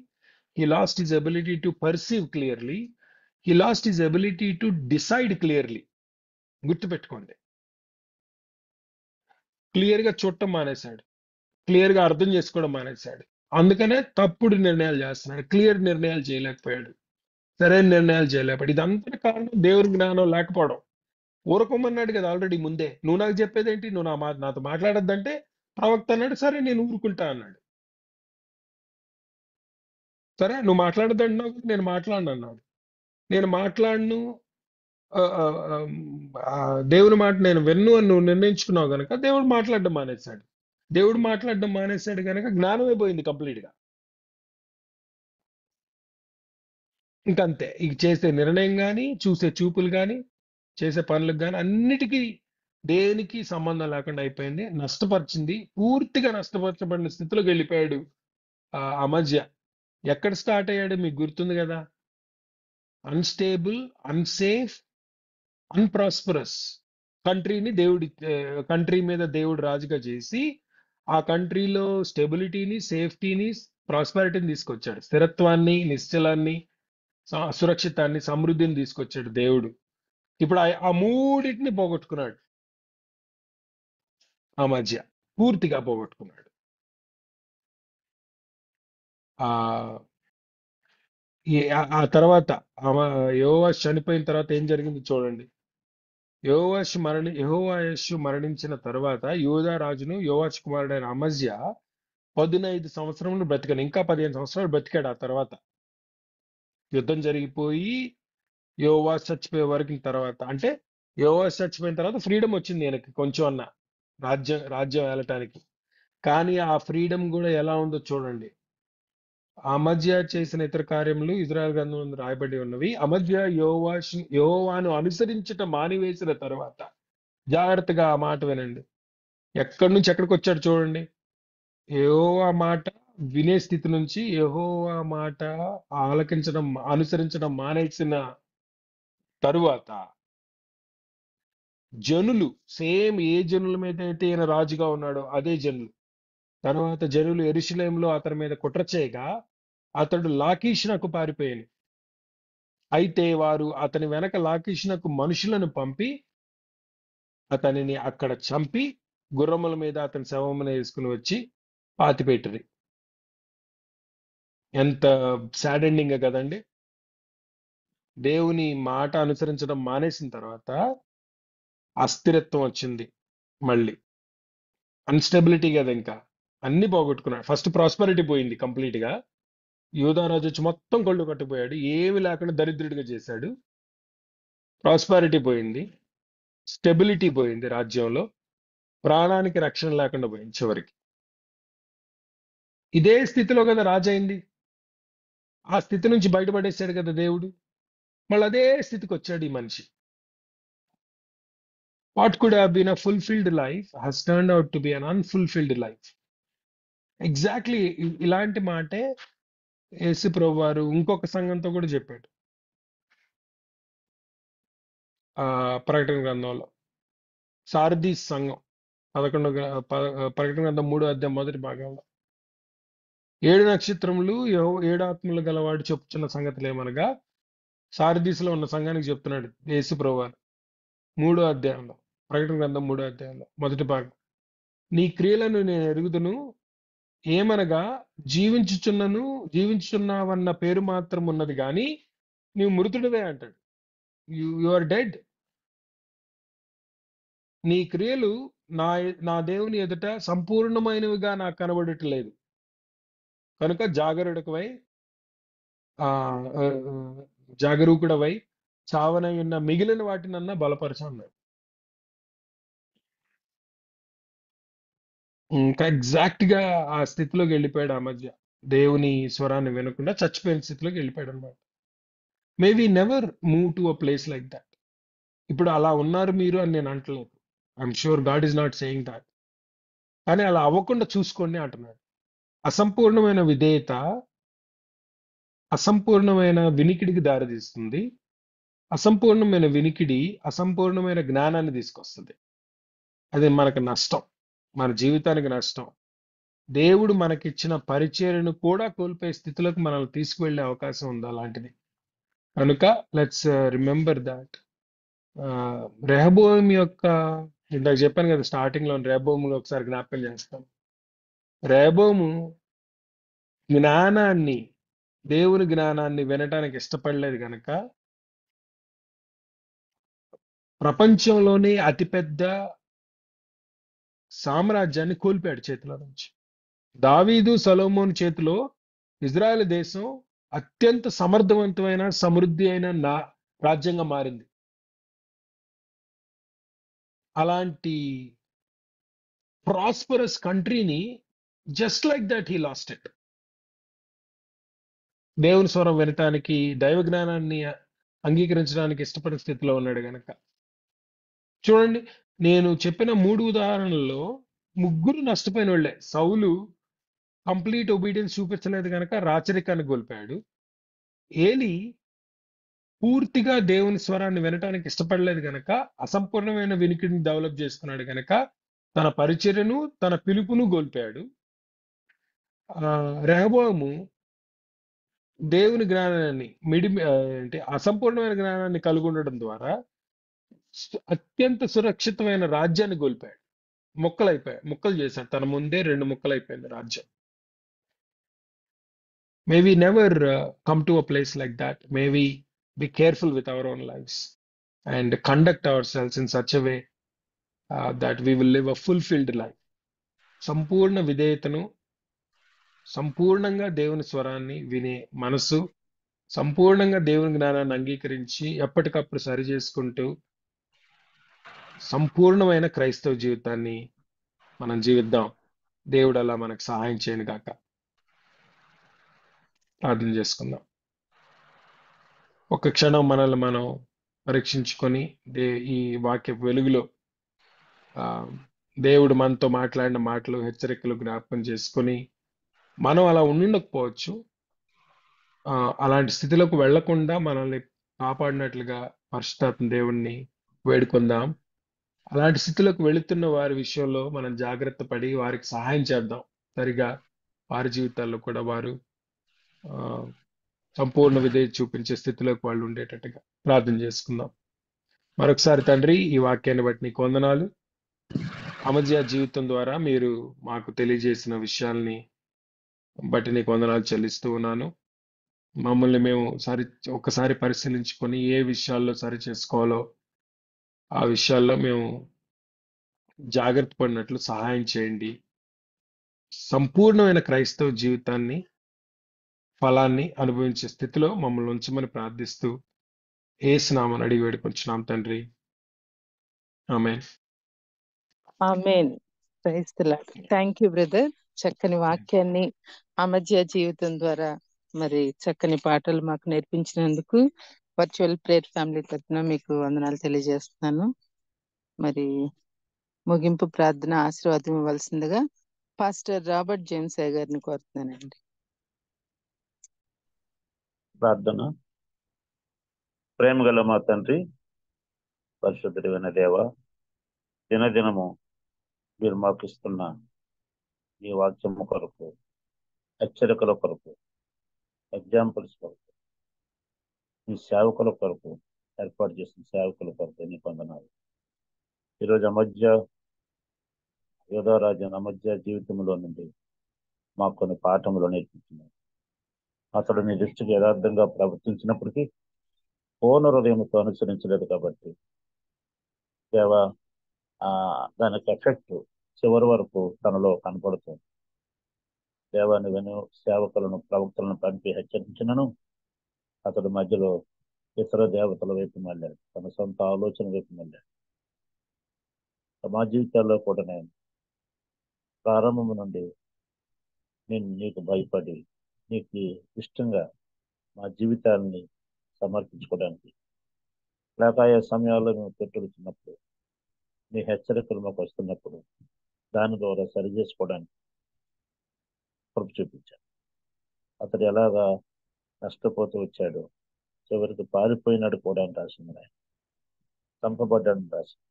he lost his ability to perceive clearly, he lost his ability to decide clearly. గుర్తుపెట్టుకోండి, క్లియర్గా చూడటం మానేశాడు, క్లియర్గా అర్థం చేసుకోవడం మానేశాడు. అందుకనే తప్పుడు నిర్ణయాలు చేస్తున్నాడు, క్లియర్ నిర్ణయాలు చేయలేకపోయాడు, సరైన నిర్ణయాలు చేయలేకపోయాడు. ఇదంతా కారణం దేవుని జ్ఞానం లేకపోవడం. ఊరుకోమన్నాడు కదా ఆల్రెడీ ముందే. నువ్వు నాకు చెప్పేదేంటి, నువ్వు నాతో మాట్లాడొద్దంటే ప్రవక్త అన్నాడు, సరే నేను ఊరుకుంటా అన్నాడు. సరే నువ్వు మాట్లాడొద్దంటున్నావు కదా, నేను మాట్లాడను అన్నాడు. నేను మాట్లాడను, ఆ, ఆ, ఆ, ఆ, దేవుని మాట నేను విన్ను అని నువ్వు నిర్ణయించుకున్నావు గనక దేవుడు మాట్లాడడం మానేశాడు. దేవుడు మాట్లాడడం మానేశాడు గనక జ్ఞానమే పోయింది కంప్లీట్ గా. ఇంకంతే. ఇక చేసే నిర్ణయం కానీ, చూసే చూపులు కానీ, చేసే పనులకు కానీ అన్నిటికీ దేనికి సంబంధం లేకుండా అయిపోయింది. నష్టపరిచింది, పూర్తిగా నష్టపరచబడిన స్థితిలోకి వెళ్ళిపోయాడు అమజ్య. ఎక్కడ స్టార్ట్ అయ్యాడు మీకు గుర్తుంది కదా? అన్స్టేబుల్, అన్సేఫ్, అన్ప్రాస్పరస్ కంట్రీ మీద దేవుడు రాజుగా చేసి ఆ కంట్రీలో స్టెబిలిటీని, సేఫ్టీని, ప్రాస్పరిటీని తీసుకొచ్చాడు. స్థిరత్వాన్ని, నిశ్చలాన్ని, సురక్షితాన్ని, సమృద్ధిని తీసుకొచ్చాడు దేవుడు. ఇప్పుడు ఆ మూడింటిని పోగొట్టుకున్నాడు ఆ మధ్య, పూర్తిగా పోగొట్టుకున్నాడు. ఆ ఆ తర్వాత యోవాష్ చనిపోయిన తర్వాత ఏం జరిగింది చూడండి. యెహోవాషు మరణించిన తర్వాత యూదా రాజును యోవాష్ కుమారుడైన అమజ్య 15 సంవత్సరములు బ్రతికాడు. ఇంకా 15 సంవత్సరాలు బ్రతికాడు. ఆ తర్వాత యుద్ధం జరిగిపోయి యోవాష్ చచ్చిపోయే వరకు తర్వాత, అంటే యోవాష్ చచ్చిపోయిన తర్వాత ఫ్రీడమ్ వచ్చింది ఈయనకి కొంచెం అన్న, రాజ్యం వెళ్ళటానికి. కానీ ఆ ఫ్రీడమ్ కూడా ఎలా ఉందో చూడండి. అమజ్య చేసిన ఇతర కార్యములు ఇజ్రాయెల్ గ్రంథంలో రాయబడి ఉన్నవి. అమజ్య యెహోవాను అనుసరించటం మానివేసిన తర్వాత, జాగ్రత్తగా ఆ మాట వినండి, ఎక్కడి నుంచి ఎక్కడికి వచ్చాడు చూడండి. యెహోవా మాట వినే స్థితి నుంచి యెహోవా మాట ఆలకించడం, అనుసరించడం మానేసిన తరువాత జనులు, సేమ్ ఏ జనుల మీద అయితే ఈయన రాజుగా ఉన్నాడో అదే జనులు, తర్వాత జనులు యెరూషలేములో అతని మీద కుట్ర చేయగా అతడు లాకీషునకు పారిపోయాను. అయితే వారు అతని వెనక లాకీషునకు మనుషులను పంపి అతనిని అక్కడ చంపి గుర్రముల మీద అతని శవమును వేసుకుని వచ్చి పాతిపెట్టిరి. ఎంత సాడ్ ఎండింగ్ కదండి. దేవుని మాట అనుసరించడం మానేసిన తర్వాత అస్థిరత్వం వచ్చింది, మళ్ళీ అన్స్టెబిలిటీ కదా, ఇంకా అన్ని పోగొట్టుకున్నాడు. ఫస్ట్ ప్రాస్పరిటీ పోయింది కంప్లీట్ గా. యూదారాజు వచ్చి మొత్తం కళ్ళు కట్టిపోయాడు, ఏమి లేకుండా దరిద్రుడిగా చేశాడు. ప్రాస్పారిటీ పోయింది, స్టెబిలిటీ పోయింది రాజ్యంలో, ప్రాణానికి రక్షణ లేకుండా పోయింది చివరికి. ఇదే స్థితిలో కదా రాజైంది. ఆ స్థితి నుంచి బయటపడేశాడు కదా దేవుడు, మళ్ళీ అదే స్థితికి వచ్చాడు ఈ మనిషి. What could have been a fulfilled life has turned out to be an unfulfilled life. Exactly ఇలాంటి మాటే యేసు ప్రభు వారు ఇంకొక సంఘంతో కూడా చెప్పాడు ప్రకటన గ్రంథంలో. సారదీస్ సంఘం 11 ప్రకటన గ్రంథం 3వ అధ్యాయం మొదటి భాగంలో 7 నక్షత్రములు 7 ఆత్మలు గలవాడు చెప్పుచున్న సంగతులు ఏమనగా, సారదీసులో ఉన్న సంఘానికి చెప్తున్నాడు యేసు ప్రభు వారు 3వ అధ్యాయంలో, ప్రకటన గ్రంథం 3వ అధ్యాయంలో మొదటి భాగం. నీ క్రియలను నేను ఎరుగుదును, ఏమనగా జీవించుచున్నావన్న పేరు మాత్రం ఉన్నది కానీ నీవు మృతుడివే అంటాడు. You are dead. నీ క్రియలు నా నా దేవుని ఎదుట సంపూర్ణమైనవిగా నాకు కనబడట్లేదు. కనుక జాగరూకుడవై ఆ ఆ, జాగరూకుడవై చావనై ఉన్న మిగిలిన వాటినన్నా బలపరచు అన్నాడు. ఇంకా ఎగ్జాక్ట్ గా ఆ స్థితిలోకి వెళ్ళిపోయాడు. ఆ మధ్య దేవుని స్వరాన్ని వినకుండా చచ్చిపోయిన స్థితిలోకి వెళ్ళిపోయాడు అనమాట. May we never move to a place like that. ఇప్పుడు అలా ఉన్నారు మీరు అని నేను అంటలేదు. I'm sure God is not saying that. కానీ అలా అవ్వకుండా చూసుకోండి అంటున్నాడు. అసంపూర్ణమైన విధేయత అసంపూర్ణమైన వినికిడికి దారితీస్తుంది. అసంపూర్ణమైన వినికిడి అసంపూర్ణమైన జ్ఞానాన్ని తీసుకొస్తుంది. అది మనకు నష్టం, మన జీవితానికి నష్టం. దేవుడు మనకిచ్చిన పరిచర్యను కూడా కోల్పోయే స్థితిలోకి మనల్ని తీసుకువెళ్ళే అవకాశం ఉంది అలాంటిది. కనుక లెట్స్ రిమెంబర్ దాట్. రెహబోం యొక్క, ఇందాక చెప్పాను కదా స్టార్టింగ్ లో, రెహబోము ఒకసారి జ్ఞాపకం చేస్తాను. రెహబోము జ్ఞానాన్ని, దేవుని జ్ఞానాన్ని వినటానికి ఇష్టపడలేదు కనుక ప్రపంచంలోనే అతిపెద్ద సామ్రాజ్యాన్ని కోల్పోయాడు చేతిలో నుంచి. దావీదు సొలొమోను చేతిలో ఇజ్రాయెల్ దేశం అత్యంత సమర్థవంతమైన సమృద్ధి అయిన రాజ్యంగా మారింది. అలాంటి ప్రాస్పరస్ కంట్రీని just like that he lost it. దేవుని స్వరం వినటానికి, దైవ జ్ఞానాన్ని అంగీకరించడానికి ఇష్టపడే స్థితిలో ఉన్నాడు గనక. చూడండి, నేను చెప్పిన 3 ఉదాహరణల్లో ముగ్గురు నష్టపోయిన వాళ్ళే. సౌలు కంప్లీట్ ఒబీడియన్స్ చూపించలేదు కనుక రాచరికాన్ని కోల్పోయాడు. ఏలి పూర్తిగా దేవుని స్వరాన్ని వినటానికి ఇష్టపడలేదు గనక అసంపూర్ణమైన వినికిడిని డెవలప్ చేసుకున్నాడు గనక తన పరిచర్యను, తన పిలుపును కోల్పోయాడు. రెహబోము దేవుని జ్ఞానాన్ని అంటే అసంపూర్ణమైన జ్ఞానాన్ని కలిగి ఉండడం ద్వారా అత్యంత సురక్షితమైన రాజ్యాన్ని కోల్పోయాడు. ముక్కలు చేశాడు. తన ముందే 2 ముక్కలైపోయింది రాజ్యం. May we never come to a place like that. May we be careful with our own lives and conduct ourselves in such a way that we will live a fulfilled life. సంపూర్ణ విధేయతను, సంపూర్ణంగా దేవుని స్వరాన్ని వినే మనసు, సంపూర్ణంగా దేవుని జ్ఞానాన్ని అంగీకరించి ఎప్పటికప్పుడు సరి చేసుకుంటూ సంపూర్ణమైన క్రైస్తవ జీవితాన్ని మనం జీవిద్దాం. దేవుడు అలా మనకు సహాయం చేయను గాక. ప్రార్థన చేసుకుందాం. ఒక క్షణం మనల్ని మనం పరీక్షించుకొని ఈ వాక్య వెలుగులో దేవుడు మనతో మాట్లాడిన మాటలు, హెచ్చరికలు జ్ఞాపకం చేసుకొని, మనం అలా ఉండకపోవచ్చు, అలాంటి స్థితిలోకి వెళ్లకుండా మనల్ని కాపాడినట్లుగా పరిశుద్ధాత్మ దేవుణ్ణి వేడుకుందాం. అలాంటి స్థితిలోకి వెళుతున్న వారి విషయంలో మనం జాగ్రత్త పడి వారికి సహాయం చేద్దాం. సరిగా వారి జీవితాల్లో కూడా వారు సంపూర్ణ విధేయత చూపించే స్థితిలోకి వాళ్ళు ఉండేటట్టుగా ప్రార్థన చేసుకుందాం. మరొకసారి తండ్రి, ఈ వాక్యాన్ని బట్టి నీకు వందనాలు. అమధ్య జీవితం ద్వారా మీరు మాకు తెలియజేసిన విషయాల్ని బట్టి నీకు వందనాలు చెల్లిస్తూ ఉన్నాను. మమ్మల్ని మేము ఒకసారి పరిశీలించుకొని ఏ విషయాల్లో సరి చేసుకోవాలో ఆ విషయాల్లో మేము జాగ్రత్త పడినట్లు సహాయం చేయండి. సంపూర్ణమైన క్రైస్తవ జీవితాన్ని, ఫలాన్ని అనుభవించే స్థితిలో మమ్మల్ని ఉంచమని ప్రార్థిస్తూ యేసు నామమున అడిగి వేడుకొంచున్నాం తండ్రి. Amen. Amen. Praise the Lord. Thank you brother. చక్కని వాక్యాన్ని ఆ మధ్య జీవితం ద్వారా మరి చక్కని పాటలు మాకు నేర్పించినందుకు వర్చువల్ ప్రేయర్ ఫ్యామిలీ తరఫున మీకు వందనాలు తెలియజేస్తున్నాను. మరి ముగింపు ప్రార్థన ఆశీర్వాదం ఇవ్వాల్సిందిగా పాస్టర్ రాబర్ట్ జేమ్స్ గారిని కోరుతున్నానండి. ప్రార్థన. ప్రేమ గల మా తండ్రి, పరిశుద్ధుడైన దేవ, దినదినము మీరు మాకు ఇస్తున్న ఈ వాక్యము కొరకు, హెచ్చరికల కొరకు, ఎగ్జాంపుల్స్ కొరకు, మీ సేవకుల కొరకు, ఏర్పాటు చేసిన సేవకుల కొరకు నీకు వందనాలు. ఈరోజు యోధారాజు అమధ్య జీవితంలో నుండి మాకు కొన్ని పాఠములు నేర్పించినాడు. అతడు నీ దృష్టికి యథార్థంగా ప్రవర్తించినప్పటికీ పూర్ణ హృదయంతో అనుసరించలేదు కాబట్టి దేవా దానికి ఎఫెక్ట్ చివరి వరకు తనలో కనపడుతుంది. దేవా నువ్వెను సేవకులను ప్రవక్తలను పంపి హెచ్చరించినను అతడు మధ్యలో ఇతర దేవతల వైపు వెళ్ళాడు, తన సొంత ఆలోచన వైపు వెళ్ళాడు. మా జీవితాల్లో కూడా నేను ప్రారంభం నుండి నేను నీకు భయపడి నీకు ఇష్టంగా మా జీవితాన్ని సమర్పించుకోవడానికి లేక ఆయా సమయాల్లో మేము పెట్టుకున్నప్పుడు నీ హెచ్చరికలు మాకు వస్తున్నప్పుడు దాని ద్వారా సరి చేసుకోవడానికి కృప చూపించాడు. అతడు ఎలాగా నష్టపోతూ వచ్చాడు, చివరికి పారిపోయినాడు కూడా అని రాసింది ఆయన, చంపబడ్డాడని రాసింది.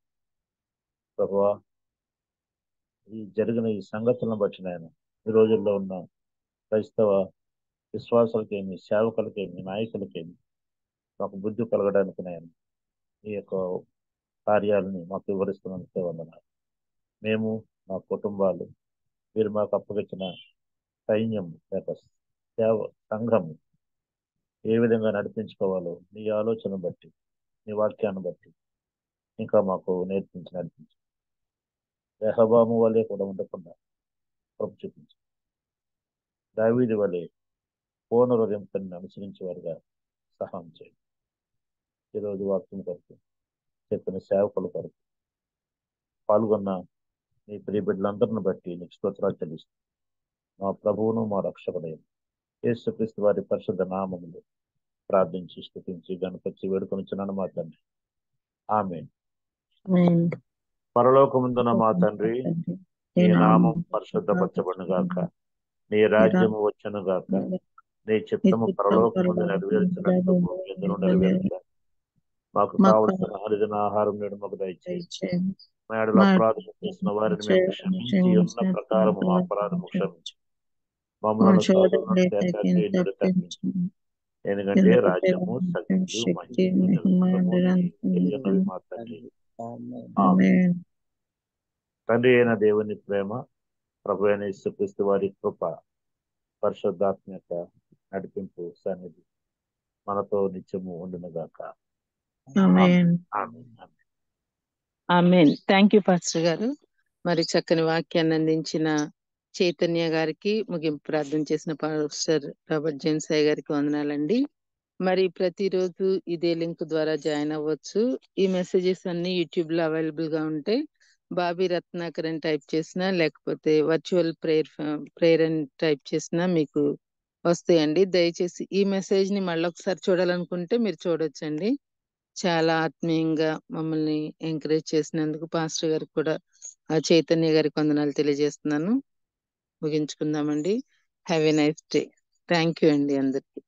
ప్రభువా ఈ జరిగిన ఈ సంగతులను బట్టి నేను ఈ రోజుల్లో ఉన్న క్రైస్తవ విశ్వాసాలకేమి, సేవకులకేమి, నాయకులకేమి మాకు బుద్ధి కలగడానికి నేను ఈ యొక్క కార్యాలని మాకు వివరిస్తున్నందుకే వందనాలు. మేము మా కుటుంబాలు మీరు మాకు అప్పగించిన సైన్యం లేక సేవ సంఘం ఏ విధంగా నడిపించుకోవాలో నీ ఆలోచన బట్టి నీ వాక్యాన్ని బట్టి ఇంకా మాకు నేర్పించి నడిపించు. రెహబాము వలె కూడా ఉండకుండా కృప చూపించు. దావీదు వలె పూర్ణ హృదయంతో అనుసరించే వారుగా సహాయం చేయండి. ఈరోజు వాక్యం కొరకు చెప్పిన సేవకుల కొరకు పాల్గొన్న నీ ప్రియ బిడ్డలందరిని బట్టి నీకు స్తోత్రాలు చెల్లిస్తూ మా ప్రభువును మా రక్షకుడైన యేసుక్రీస్తు వారి పరిశుద్ధ నామములు ప్రార్థించి స్తుతించి గణపతి వేడుకొనిచున్నాను మా తండ్రి. ఆమేన్. పరలోకముందున మా తండ్రి, నీ నామం పరిశుద్ధపరచబడును గాక, నీ రాజ్యము వచ్చును గాక, నీ చిత్తము పరలోకముందు నెరవేర్చినట్టు భూమి యందును నెరవేర్చాలి. మాకు కావలసిన అనుదిన ఆహారం నేడు మాకు దయచేయండి. మా యెడల అపరాధం చేసిన వారిని మేము క్షమించి ఉన్న ప్రకారం మా అపరాధము క్షమించు. మమ్మల్ని శోధనలో తేక తప్పించు. ఎందుకంటే రాజ్యము, శక్తియు, మహిమయు మా తండ్రి. ఆమేన్. తండ్రి అయిన దేవుని ప్రేమ, ప్రభు అయిన యేసుక్రీస్తు వారి కృప, పరిశుద్ధాత్మ యొక్క నడిపింపు సన్నిధి మనతో నిత్యము ఉండును గాక. ఆమేన్. ఆమేన్. థ్యాంక్ యూ పాస్టర్ గారు. మరి చక్కని వాక్యాన్ని అందించిన చైతన్య గారికి, ముగింపు ప్రార్థన చేసిన పాస్టర్ రాబర్ట్ జేమ్స్ అయ్య గారికి వందనాలండి. మరి ప్రతిరోజు ఇదే లింక్ ద్వారా జాయిన్ అవ్వచ్చు. ఈ మెసేజెస్ అన్ని యూట్యూబ్ లో అవైలబుల్ గా ఉంటాయి. బాబీ రత్నాకర్ అని టైప్ చేసినా లేకపోతే వర్చువల్ ప్రేయర్ అని టైప్ చేసినా మీకు వస్తాయండి. దయచేసి ఈ మెసేజ్ ని మళ్ళీ ఒకసారి చూడాలనుకుంటే మీరు చూడొచ్చండి. చాలా ఆత్మీయంగా మమ్మల్ని ఎంకరేజ్ చేసినందుకు పాస్టర్ గారికి కూడా చైతన్య గారికి వందనాలు తెలియజేస్తున్నాను. ముగించుకుందామండి. Have a nice day. Thank you అండి అందరికి.